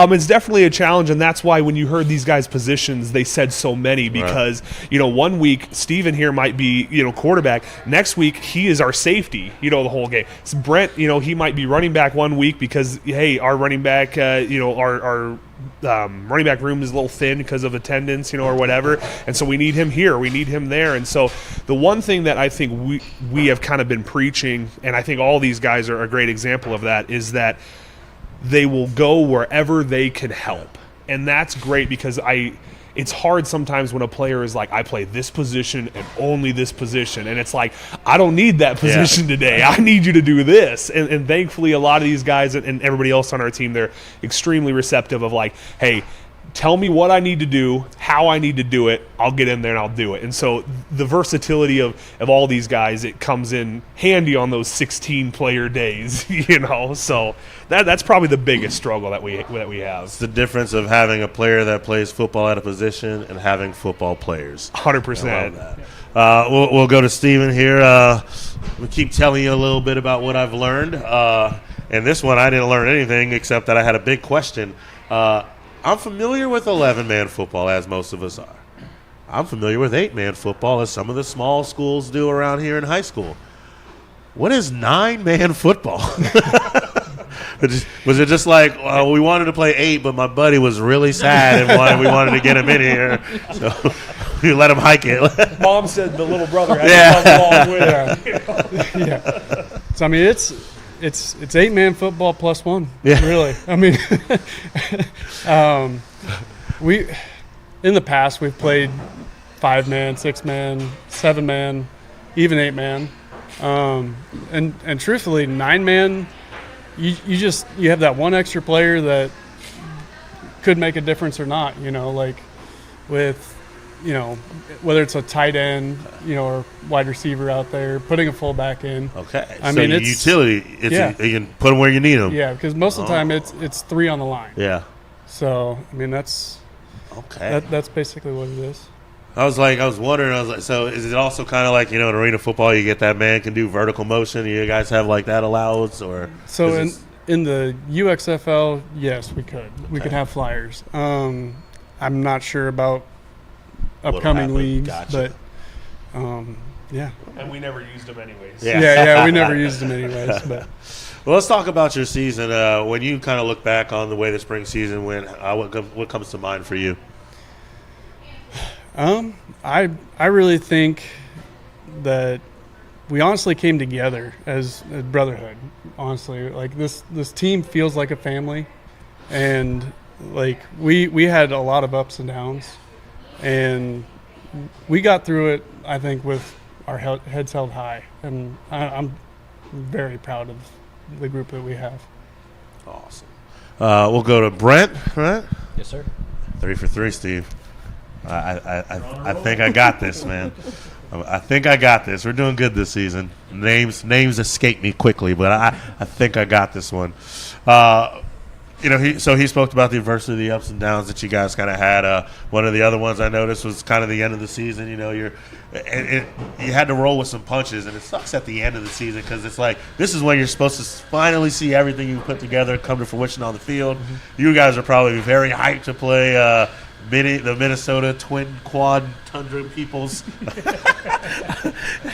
It's definitely a challenge, and that's why when you heard these guys' positions, they said so many because, one week Steven here might be, quarterback. Next week, he is our safety, the whole game. So Brent, he might be running back one week because, hey, our running back, our running back room is a little thin because of attendance, or whatever. And so we need him here. We need him there. And so the one thing that I think we have kind of been preaching, and I think all these guys are a great example of that, is that they will go wherever they can help. And that's great because it's hard sometimes when a player is like, I play this position and only this position. And it's like, I don't need that position today. I need you to do this. And thankfully, a lot of these guys and everybody else on our team, they're extremely receptive of like, hey, tell me what I need to do, how I need to do it. I'll get in there and I'll do it. And so the versatility of all these guys, it comes in handy on those 16-player days, So that's probably the biggest struggle that we have. It's the difference of having a player that plays football at a position and having football players. 100%. We'll go to Steven here. We keep telling you a little bit about what I've learned. And this one, I didn't learn anything except that I had a big question. I'm familiar with 11-man football, as most of us are. I'm familiar with 8-man football, as some of the small schools do around here in high school. What is 9-man football? Was it just like, we wanted to play 8, but my buddy was really sad and we wanted to get him in here, so we let him hike it? Mom said the little brother had to come along with him. Yeah. So, I mean, it's 8-man football plus one. Yeah. Really. I mean, we in the past we've played 5-man, 6-man, 7-man, even 8-man, and truthfully 9-man. You have that one extra player that could make a difference or not. Like with whether it's a tight end, or wide receiver out there, putting a fullback in. Okay. I mean, it's utility. You can put them where you need them. Yeah, because most of the time it's 3 on the line. Yeah. So I mean that's okay. That's basically what it is. I was wondering. So is it also kind of like in arena football, you get that man can do vertical motion? You guys have like that allowance, or so in the UXFL, yes, we could. Okay. We could have flyers. I'm not sure about upcoming leagues, but yeah. And we never used them anyways. Yeah, we never used them anyways. But well, let's talk about your season. When you kind of look back on the way the spring season went, what comes to mind for you? I really think that we honestly came together as a brotherhood. Honestly, like this team feels like a family, and like we had a lot of ups and downs, and we got through it. I think with our heads held high, and I'm very proud of the group that we have. Awesome. We'll go to Brent. Right? Yes, sir. 3 for 3, Steve. I think I got this, man. I think I got this. We're doing good this season. Names escape me quickly, but I think I got this one. He spoke about the adversity, the ups and downs that you guys kind of had. One of the other ones I noticed was kind of the end of the season. You had to roll with some punches, and it sucks at the end of the season because it's like this is when you're supposed to finally see everything you put together come to fruition on the field. Mm-hmm. You guys are probably very hyped to play the Minnesota Twin Quad Tundra Peoples,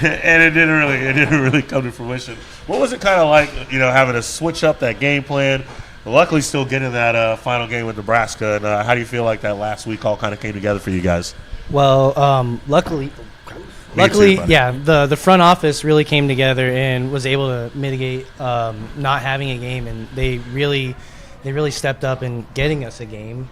and it didn't really come to fruition. What was it kind of like, having to switch up that game plan? Luckily, still getting that final game with Nebraska. And how do you feel like that last week all kind of came together for you guys? Well, luckily, yeah, the front office really came together and was able to mitigate not having a game, and they really stepped up in getting us a game.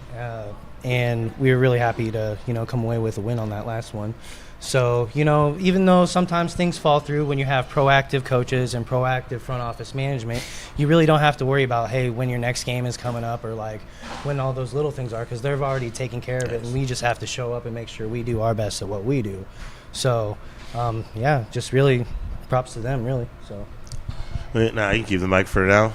And we were really happy to, come away with a win on that last one. So, even though sometimes things fall through when you have proactive coaches and proactive front office management, you really don't have to worry about, hey, when your next game is coming up or, like, when all those little things are, because they've already taken care of it, and we just have to show up and make sure we do our best at what we do. So, just really props to them, really. So. Nah, you can keep the mic for now.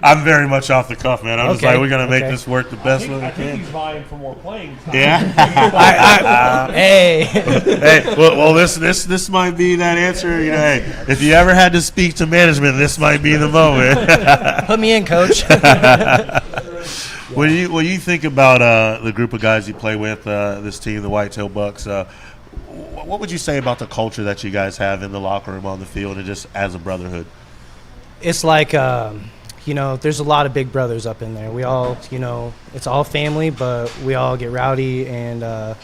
I'm very much off the cuff, man. I'm just like, we're going to make this work the best way we can. I think he's vying for more playing time. Yeah. Hey. Well, this might be that answer. You know, hey, if you ever had to speak to management, this might be the moment. Put me in, coach. When you think about the group of guys you play with, this team, the Whitetail Bucks, what would you say about the culture that you guys have in the locker room, on the field, and just as a brotherhood? It's like, there's a lot of big brothers up in there. We all, it's all family, but we all get rowdy, and,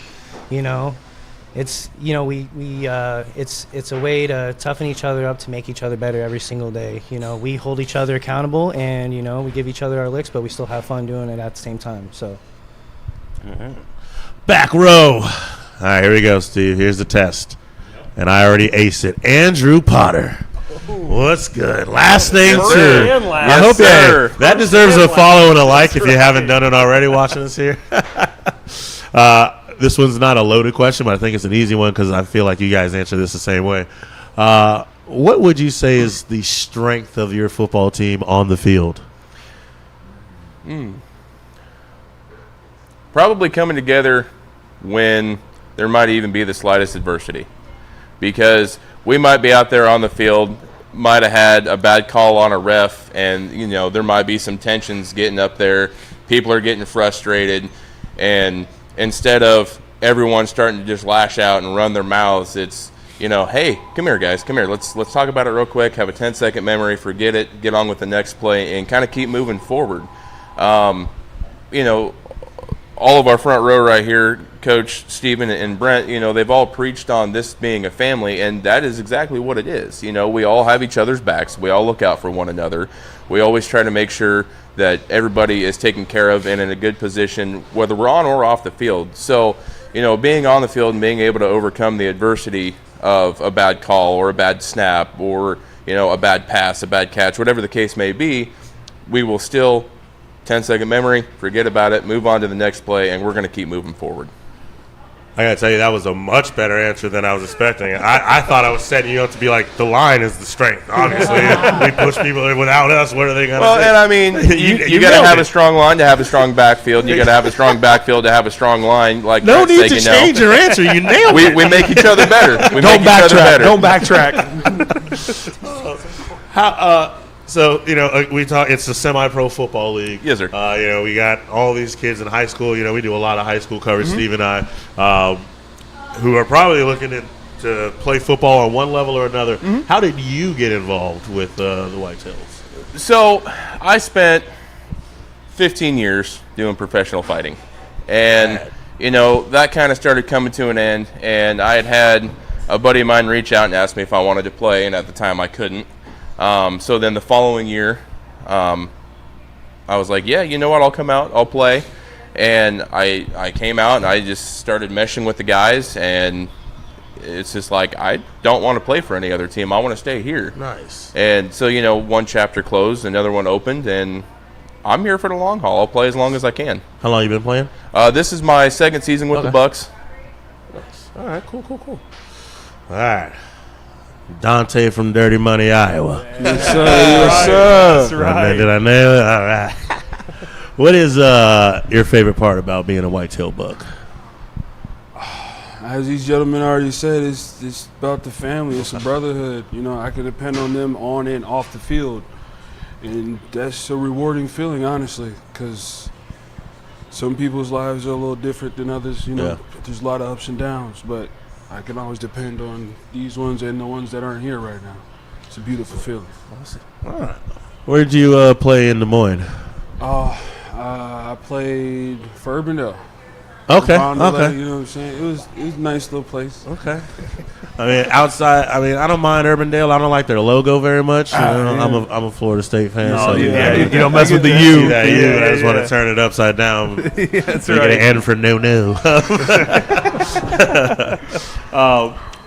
it's, it's a way to toughen each other up to make each other better every single day. We hold each other accountable, and, we give each other our licks, but we still have fun doing it at the same time, so. Back row. All right, here we go, Steve. Here's the test. And I already aced it. Andrew Potter. What's good? Last name, too. I hope that deserves a follow and a like if you haven't done it already watching us here. This one's not a loaded question, but I think it's an easy one because I feel like you guys answer this the same way. What would you say is the strength of your football team on the field? Probably coming together when there might even be the slightest adversity, because we might be out there on the field, might have had a bad call on a ref, and there might be some tensions getting up there. People are getting frustrated, and instead of everyone starting to just lash out and run their mouths, it's hey, come here, guys, come here. Let's talk about it real quick. Have a 10-second memory, forget it, get on with the next play, and kind of keep moving forward. All of our front row right here, Coach Stephen and Brent, they've all preached on this being a family, and that is exactly what it is. We all have each other's backs. We all look out for one another. We always try to make sure that everybody is taken care of and in a good position, whether we're on or off the field. So, being on the field and being able to overcome the adversity of a bad call or a bad snap or, a bad pass, a bad catch, whatever the case may be, we will still 10-second memory, forget about it, move on to the next play, and we're going to keep moving forward. I got to tell you, that was a much better answer than I was expecting. I thought I was setting you up to be like, the line is the strength. Obviously, we push people without us. What are they going to do? Well, and I mean, you got to have a strong line to have a strong backfield. You got to have a strong backfield to have a strong line. Like no need to change your answer. You nailed it. We make each other better. Don't backtrack. Don't backtrack. So, we talk. It's a semi-pro football league. Yes, sir. We got all these kids in high school. We do a lot of high school coverage, Steve and I, who are probably looking to play football on one level or another. How did you get involved with the Whitetails? So, I spent 15 years doing professional fighting. And, that kind of started coming to an end. And I had a buddy of mine reach out and ask me if I wanted to play, and at the time I couldn't. So then the following year, I was like, yeah, you know what, I'll come out, I'll play. And I came out and I just started meshing with the guys, and it's just like, I don't want to play for any other team. I want to stay here. Nice. And so, one chapter closed, another one opened, and I'm here for the long haul. I'll play as long as I can. How long you been playing? This is my second season with the Bucks. Nice. All right, cool. All right. Dante from Dirty Money, Iowa. Yes, sir. Yes, sir. That's right. Did I nail it? All right. What is your favorite part about being a Whitetail Buck? As these gentlemen already said, it's about the family. It's a brotherhood. I can depend on them on and off the field. And that's a rewarding feeling, honestly, because some people's lives are a little different than others. There's a lot of ups and downs, but I can always depend on these ones and the ones that aren't here right now. It's a beautiful feeling. All right. Where did you play in Des Moines? I played for Urbandale. Okay. You know what I'm saying? It was a nice little place. Okay. Outside. I don't mind Urbandale. I don't like their logo very much. I'm a Florida State fan. No, so you don't mess with the U. I just want to turn it upside down. That's Make right. it an N for no.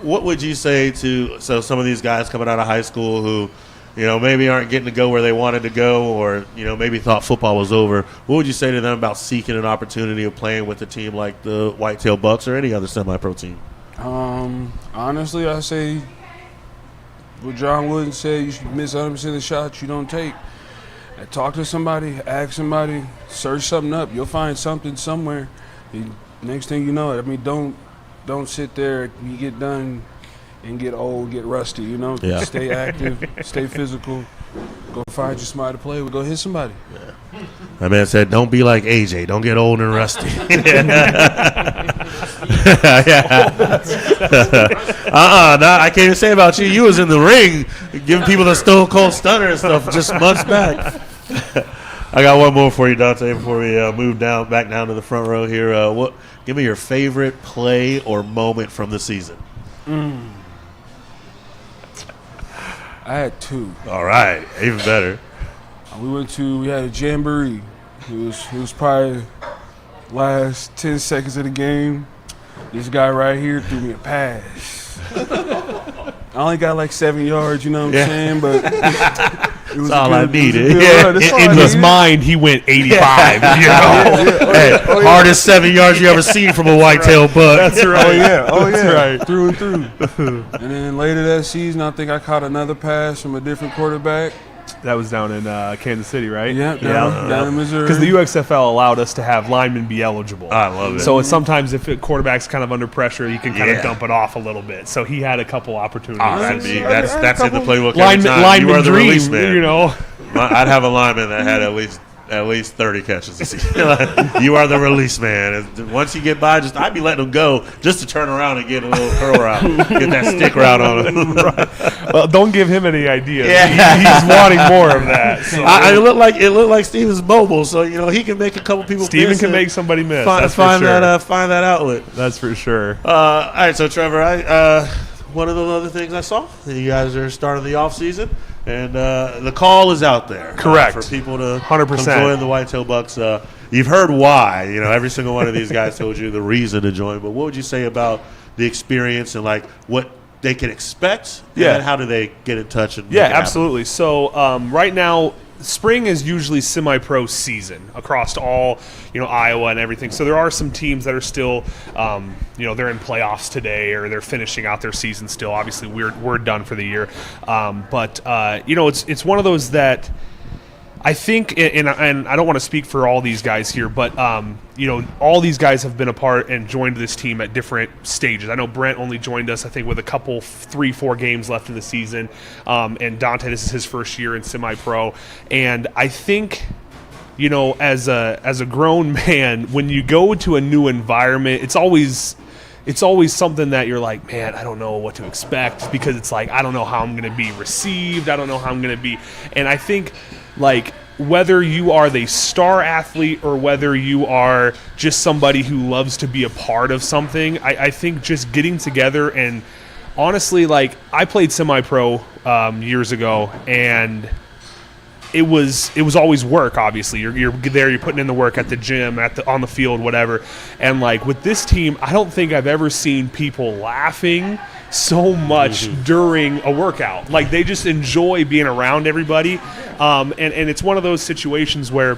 What would you say to some of these guys coming out of high school who, maybe aren't getting to go where they wanted to go, or maybe thought football was over? What would you say to them about seeking an opportunity of playing with a team like the Whitetail Bucks or any other semi-pro team? Honestly, I say what John Wooden said, you should miss 100% of the shots you don't take. And talk to somebody, ask somebody, search something up. You'll find something somewhere. Next thing you know, I mean, don't sit there. You get done and get old, get rusty. You know, Stay active, stay physical. Go find you somebody to play with. Go hit somebody. Yeah. My man said, "Don't be like AJ. Don't get old and rusty." No, I can't even say about you. You was in the ring giving people the Stone Cold Stunner and stuff just months back. I got one more for you, Dante, before we move back down to the front row here. Give me your favorite play or moment from the season. I had two. All right, even better. We had a jamboree. It was probably last 10 seconds of the game. This guy right here threw me a pass. I only got like 7 yards, you know what I'm saying? But it was all I needed. In his mind, he went 85. You know? Hardest 7 yards you ever seen from a whitetail buck. That's right. Oh yeah, That's right. Through and through. And then later that season, I think I caught another pass from a different quarterback. That was down in Kansas City, right? Yeah, down in Missouri. Because the UXFL allowed us to have linemen be eligible. I love it. So it's sometimes if a quarterback's kind of under pressure, you can kind of dump it off a little bit. So he had a couple opportunities. That's in the playbook. Lineman You are the dream, release man. you know. I'd have a lineman that had at least 30 catches a season. You are the release man. And once you get by, I'd be letting him go just to turn around and get a little curl route, get that stick route on him. Right. Well, don't give him any ideas. Yeah. He's wanting more of that. So. It looked like Steven's mobile, so he can make a couple people. Steven can make somebody miss. Find that outlet. That's for sure. All right, so Trevor, one of the other things I saw, you guys are starting the off season. And the call is out there. Correct. For people to 100%. come join the Whitetail Bucks. You've heard why. Every single one of these guys told you the reason to join. But what would you say about the experience and, what they can expect? Yeah. And how do they get in touch? And yeah, absolutely. So right now, spring is usually semi-pro season across all, Iowa and everything. So there are some teams that are still, they're in playoffs today or they're finishing out their season still. Obviously, we're done for the year. But it's one of those that I think, and I don't want to speak for all these guys here, but all these guys have been a part and joined this team at different stages. I know Brent only joined us, I think, with a couple 3-4 games left in the season, and Dante, this is his first year in semi-pro, and I think, as a grown man, when you go to a new environment, it's always something that you're like, man, I don't know what to expect, because it's like, I don't know how I'm going to be received, I don't know how I'm going to be, and I think, whether you are the star athlete or whether you are just somebody who loves to be a part of something, I think just getting together and honestly, I played semi-pro years ago, and it was always work. Obviously, you're there, you're putting in the work at the gym, on the field, whatever. And with this team, I don't think I've ever seen people laughing so much during a workout. They just enjoy being around everybody, and it's one of those situations where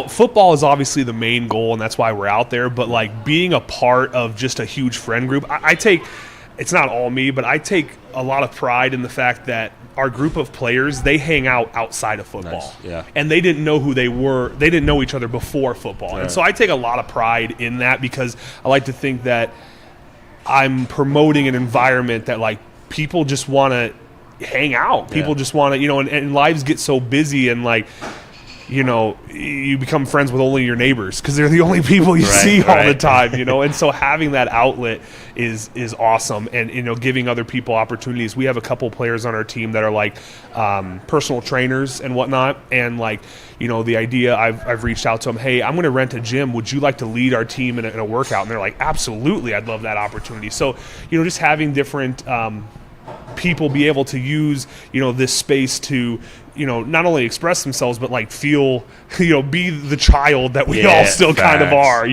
football is obviously the main goal, and that's why we're out there. But being a part of just a huge friend group, I take, it's not all me, but I take a lot of pride in the fact that our group of players, they hang out outside of football. Nice. Yeah. And they didn't know who they were. They didn't know each other before football. Right. And so I take a lot of pride in that, because I like to think that I'm promoting an environment that people just want to hang out. People just want to, and lives get so busy, and you become friends with only your neighbors because they're the only people you see all the time, and so having that outlet is awesome, and giving other people opportunities. We have a couple players on our team that are personal trainers and whatnot, and the idea, I've reached out to them, hey, I'm going to rent a gym, would you like to lead our team in a workout? And they're like, absolutely, I'd love that opportunity. So just having different people be able to use this space to not only express themselves, but feel, be the child that we all still kind of are,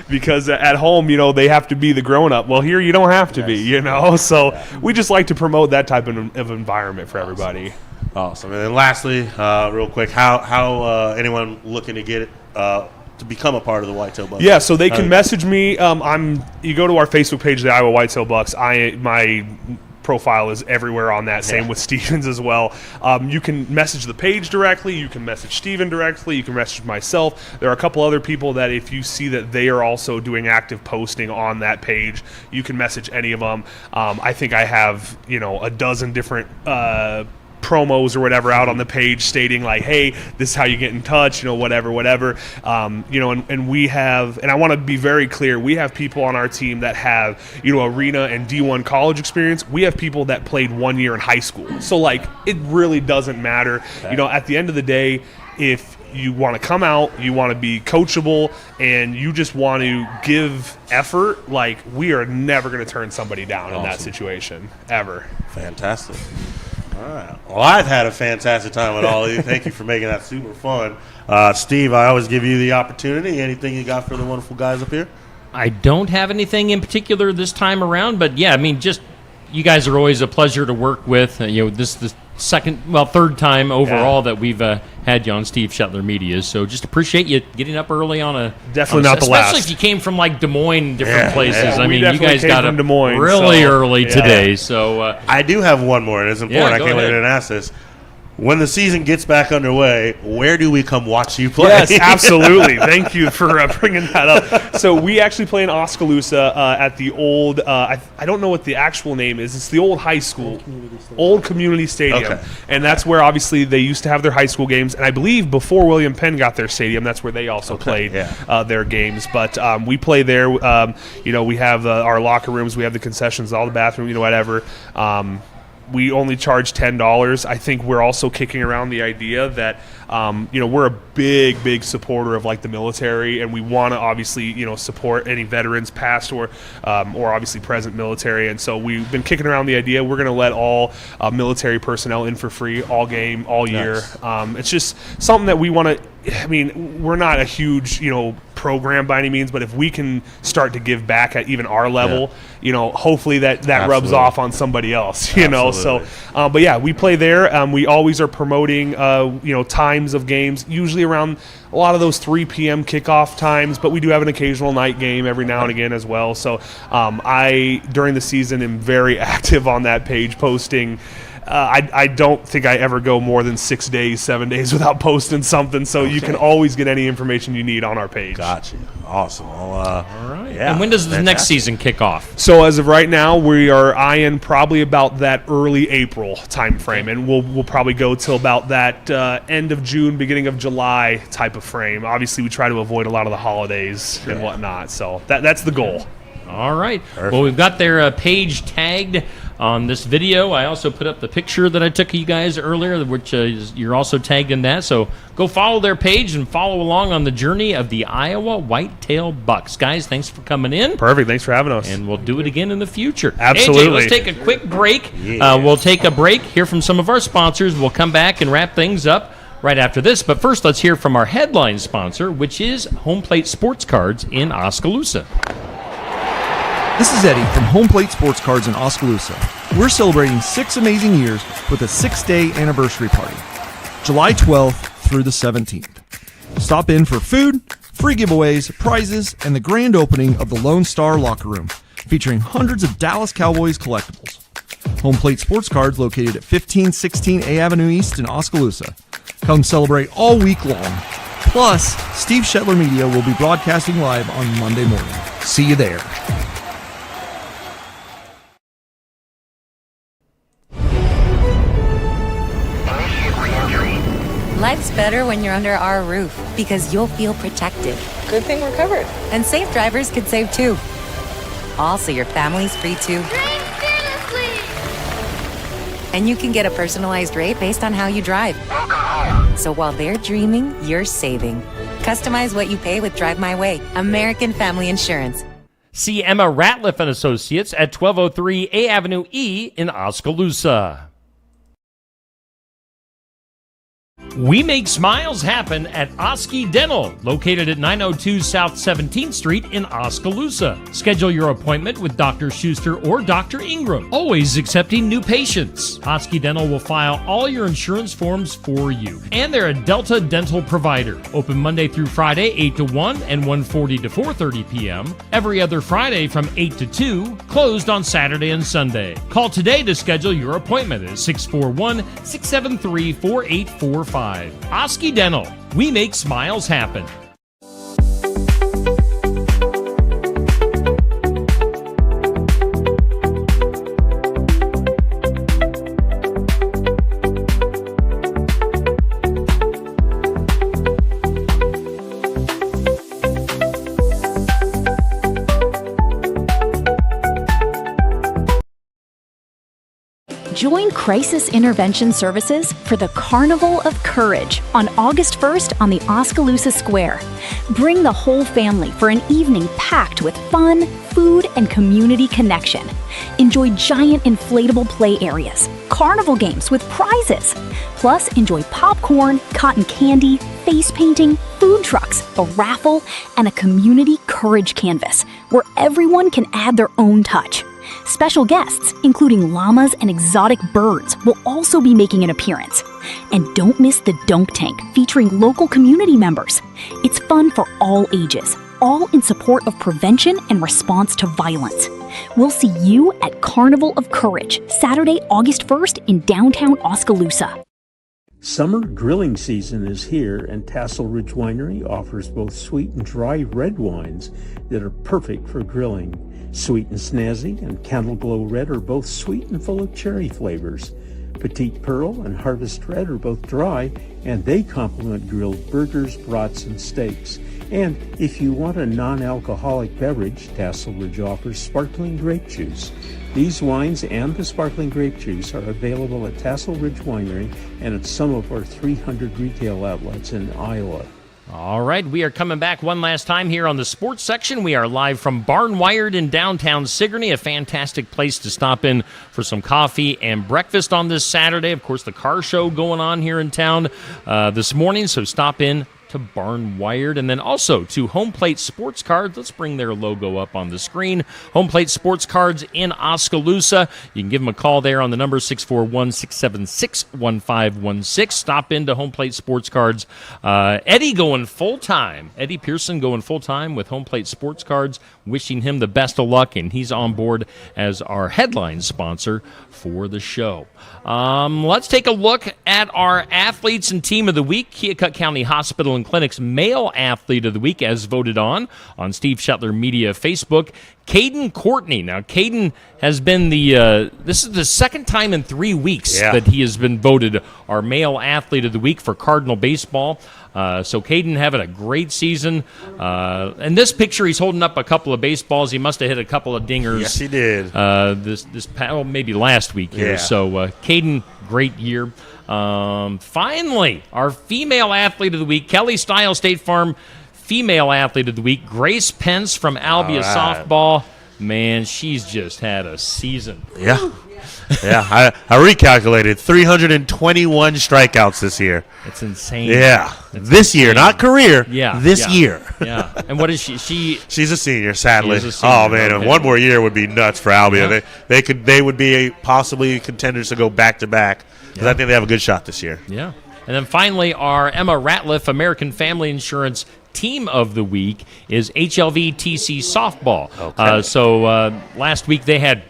because at home, they have to be the grown up. Well, here you don't have to be, so we just like to promote that type of environment for everybody. Awesome. And then lastly, real quick, how anyone looking to get to become a part of the Whitetail Bucks? Yeah, so they can message me. You go to our Facebook page, the Iowa Whitetail Bucks. My profile is everywhere on that. Same with Steven's as well. You can message the page directly. You can message Steven directly. You can message myself. There are a couple other people that if you see that they are also doing active posting on that page, you can message any of them. I think I have, a dozen different promos or whatever out on the page stating like, hey, this is how you get in touch, whatever. And we have, and I want to be very clear, we have people on our team that have, arena and D1 college experience. We have people that played 1 year in high school. So like, it really doesn't matter. At the end of the day, if you want to come out, you want to be coachable, and you just want to give effort, like, we are never going to turn somebody down in that situation, ever. Fantastic. All right. Well, I've had a fantastic time with all of you. Thank you for making that super fun. Steve, I always give you the opportunity. Anything you got for the wonderful guys up here? I don't have anything in particular this time around, but yeah, just you guys are always a pleasure to work with. This is the third time overall that we've had you on Steve Shetler Media. So just appreciate you getting up early on a definitely not the last. Especially if you came from like Des Moines, different places. Yeah. I mean, you guys got up Des Moines, really early today. So I do have one more, and it's important. I can't let it ask this. When the season gets back underway, where do we come watch you play? Yes, absolutely. Thank you for bringing that up. So we actually play in Oskaloosa at the old, I don't know what the actual name is. It's the old high school, old community stadium. Okay. And that's where obviously they used to have their high school games. And I believe before William Penn got their stadium, that's where they also played their games. But we play there. We have our locker rooms. We have the concessions, all the bathrooms, whatever. We only charge $10. I think we're also kicking around the idea that, we're a big supporter of like the military, and we want to obviously, support any veterans, past or obviously present military. And so we've been kicking around the idea we're going to let all military personnel in for free all game, all year. It's just something that we want to. I mean, we're not a huge, program by any means, but if we can start to give back at even our level, hopefully that rubs off on somebody else, So, but yeah, we play there. We always are promoting, times of games, usually around a lot of those 3 p.m. kickoff times, but we do have an occasional night game every now and again as well. So I, during the season, am very active on that page posting. I don't think I ever go more than 6 days, 7 days without posting something, so you can always get any information you need on our page. Gotcha. Awesome. Well, all right. Yeah, and when does the next season kick off? So as of right now, we are eyeing probably about that early April time frame, and we'll probably go till about that end of June, beginning of July type of frame. Obviously, we try to avoid a lot of the holidays and whatnot, so that's the goal. All right. Perfect. Well, we've got their page tagged on this video. I also put up the picture that I took of you guys earlier, which you're also tagged in that. So go follow their page and follow along on the journey of the Iowa Whitetail Bucks. Guys, thanks for coming in. Perfect. Thanks for having us. And we'll do it again in the future. Absolutely. AJ, let's take a quick break. We'll take a break, hear from some of our sponsors. We'll come back and wrap things up right after this. But first, let's hear from our headline sponsor, which is Home Plate Sports Cards in Oskaloosa. This is Eddie from Home Plate Sports Cards in Oskaloosa. We're celebrating 6 amazing years with a 6-day anniversary party, July 12th through the 17th. Stop in for food, free giveaways, prizes, and the grand opening of the Lone Star Locker Room, featuring hundreds of Dallas Cowboys collectibles. Home Plate Sports Cards located at 1516 A Avenue East in Oskaloosa. Come celebrate all week long. Plus, Steve Shetler Media will be broadcasting live on Monday morning. See you there. Life's better when you're under our roof because you'll feel protected. Good thing we're covered. And safe drivers could save too. Also, your family's free too. And you can get a personalized rate based on how you drive. So while they're dreaming, you're saving. Customize what you pay with Drive My Way. American Family Insurance. See Emma Ratliff and Associates at 1203 A Avenue E in Oskaloosa. We make smiles happen at Oski Dental, located at 902 South 17th Street in Oskaloosa. Schedule your appointment with Dr. Schuster or Dr. Ingram, always accepting new patients. Oski Dental will file all your insurance forms for you. And they're a Delta dental provider. Open Monday through Friday, 8 to 1 and 1:40 to 4:30 p.m. Every other Friday from 8 to 2. Closed on Saturday and Sunday. Call today to schedule your appointment at 641-673-4845. Oski Dental. We make smiles happen. Join Crisis Intervention Services for the Carnival of Courage on August 1st on the Oskaloosa Square. Bring the whole family for an evening packed with fun, food, and community connection. Enjoy giant inflatable play areas, carnival games with prizes. Plus, enjoy popcorn, cotton candy, face painting, food trucks, a raffle, and a community courage canvas where everyone can add their own touch. Special guests, including llamas and exotic birds, will also be making an appearance. And don't miss the Dunk Tank featuring local community members. It's fun for all ages, all in support of prevention and response to violence. We'll see you at Carnival of Courage, Saturday, August 1st in downtown Oskaloosa. Summer grilling season is here, and Tassel Ridge Winery offers both sweet and dry red wines that are perfect for grilling. Sweet and Snazzy and Candle Glow Red are both sweet and full of cherry flavors. Petite Pearl and Harvest Red are both dry, and they complement grilled burgers, brats, and steaks. And if you want a non-alcoholic beverage, Tassel Ridge offers sparkling grape juice. These wines and the sparkling grape juice are available at Tassel Ridge Winery and at some of our 300 retail outlets in Iowa. All right, we are coming back one last time here on the sports section. We are live from Barnwired in downtown Sigourney, a fantastic place to stop in for some coffee and breakfast on this Saturday. Of course, the car show going on here in town this morning, so stop in to Barnwired, and then also to Home Plate Sports Cards. Let's bring their logo up on the screen. Home Plate Sports Cards in Oskaloosa. You can give them a call there on the number 641-676-1516. Stop into Home Plate Sports Cards. Eddie going full-time. Eddie Pearson going full-time with Home Plate Sports Cards. Wishing him the best of luck, and he's on board as our headline sponsor for the show. Let's take a look at our athletes and team of the week. Keokuk County Hospital and Clinic's male athlete of the week, as voted on Steve Shetler Media Facebook, Caden Courtney. Now, Caden has been this is the second time in 3 weeks that he has been voted our male athlete of the week for Cardinal baseball. So Caden having a great season. In this picture, he's holding up a couple of baseballs. He must have hit a couple of dingers. Yes, he did. Maybe last week here. Yeah. So Caden, great year. Finally, our female athlete of the week, Kelly Style State Farm female athlete of the week, Grace Pence from Albia softball. Man, she's just had a season. Yeah. Yeah, I recalculated 321 strikeouts this year. It's insane. Yeah, It's this year, insane. not career. Yeah, this year. Yeah, and what is she? She's a senior, sadly. She is a senior, oh man, okay. One more year would be nuts for Albia. Yeah. They would be possibly contenders to go back to back because I think they have a good shot this year. Yeah, and then finally, our Emma Ratliff American Family Insurance Team of the Week is HLV TC Softball. Okay. Last week they had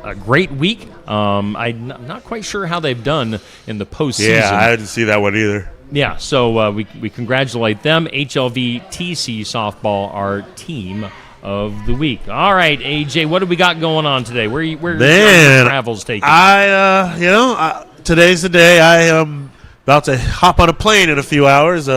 a great week. I'm not quite sure how they've done in the postseason. Yeah, I didn't see that one either. Yeah, so we congratulate them. HLV TC Softball, our team of the week. All right, AJ, what do we got going on today? Where your travels taking? Today's the day. I am about to hop on a plane in a few hours.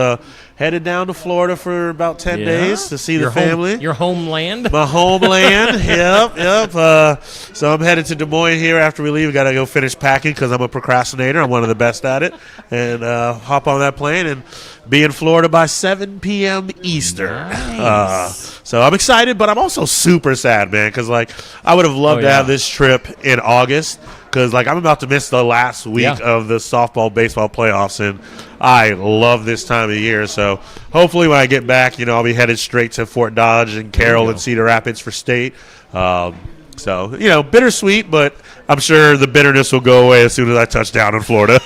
Headed down to Florida for about 10 days to see the family. Your homeland? My homeland, yep. So I'm headed to Des Moines here after we leave. Got to go finish packing because I'm a procrastinator. I'm one of the best at it. And hop on that plane and be in Florida by 7 p.m. Eastern. Nice. So I'm excited, but I'm also super sad, man, because I would have loved to have this trip in August. because like I'm about to miss the last week of the softball baseball playoffs, and I love this time of year. So hopefully when I get back, I'll be headed straight to Fort Dodge and Carroll and Cedar Rapids for state. So bittersweet, but I'm sure the bitterness will go away as soon as I touch down in Florida.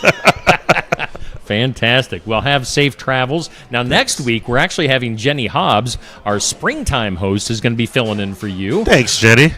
Fantastic. Well, have safe travels. Now, next week, we're actually having Jenny Hobbs, our springtime host, is going to be filling in for you. Thanks, Jenny.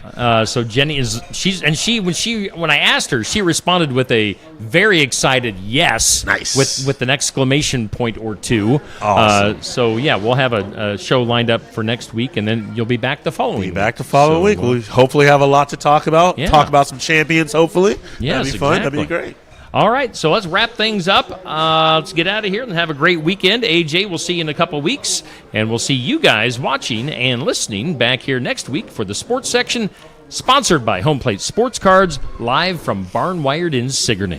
So Jenny when I asked her, she responded with a very excited yes. Nice. With an exclamation point or two. Awesome. We'll have a show lined up for next week, and then you'll be back the following week. Back the following week. We'll hopefully have a lot to talk about. Yeah. Talk about some champions, hopefully. Yes, that'd be fun. exactly. That'd be great. All right, so let's wrap things up. Let's get out of here and have a great weekend. AJ, we'll see you in a couple weeks, and we'll see you guys watching and listening back here next week for the sports section, sponsored by Home Plate Sports Cards, live from Barn Wired in Sigourney.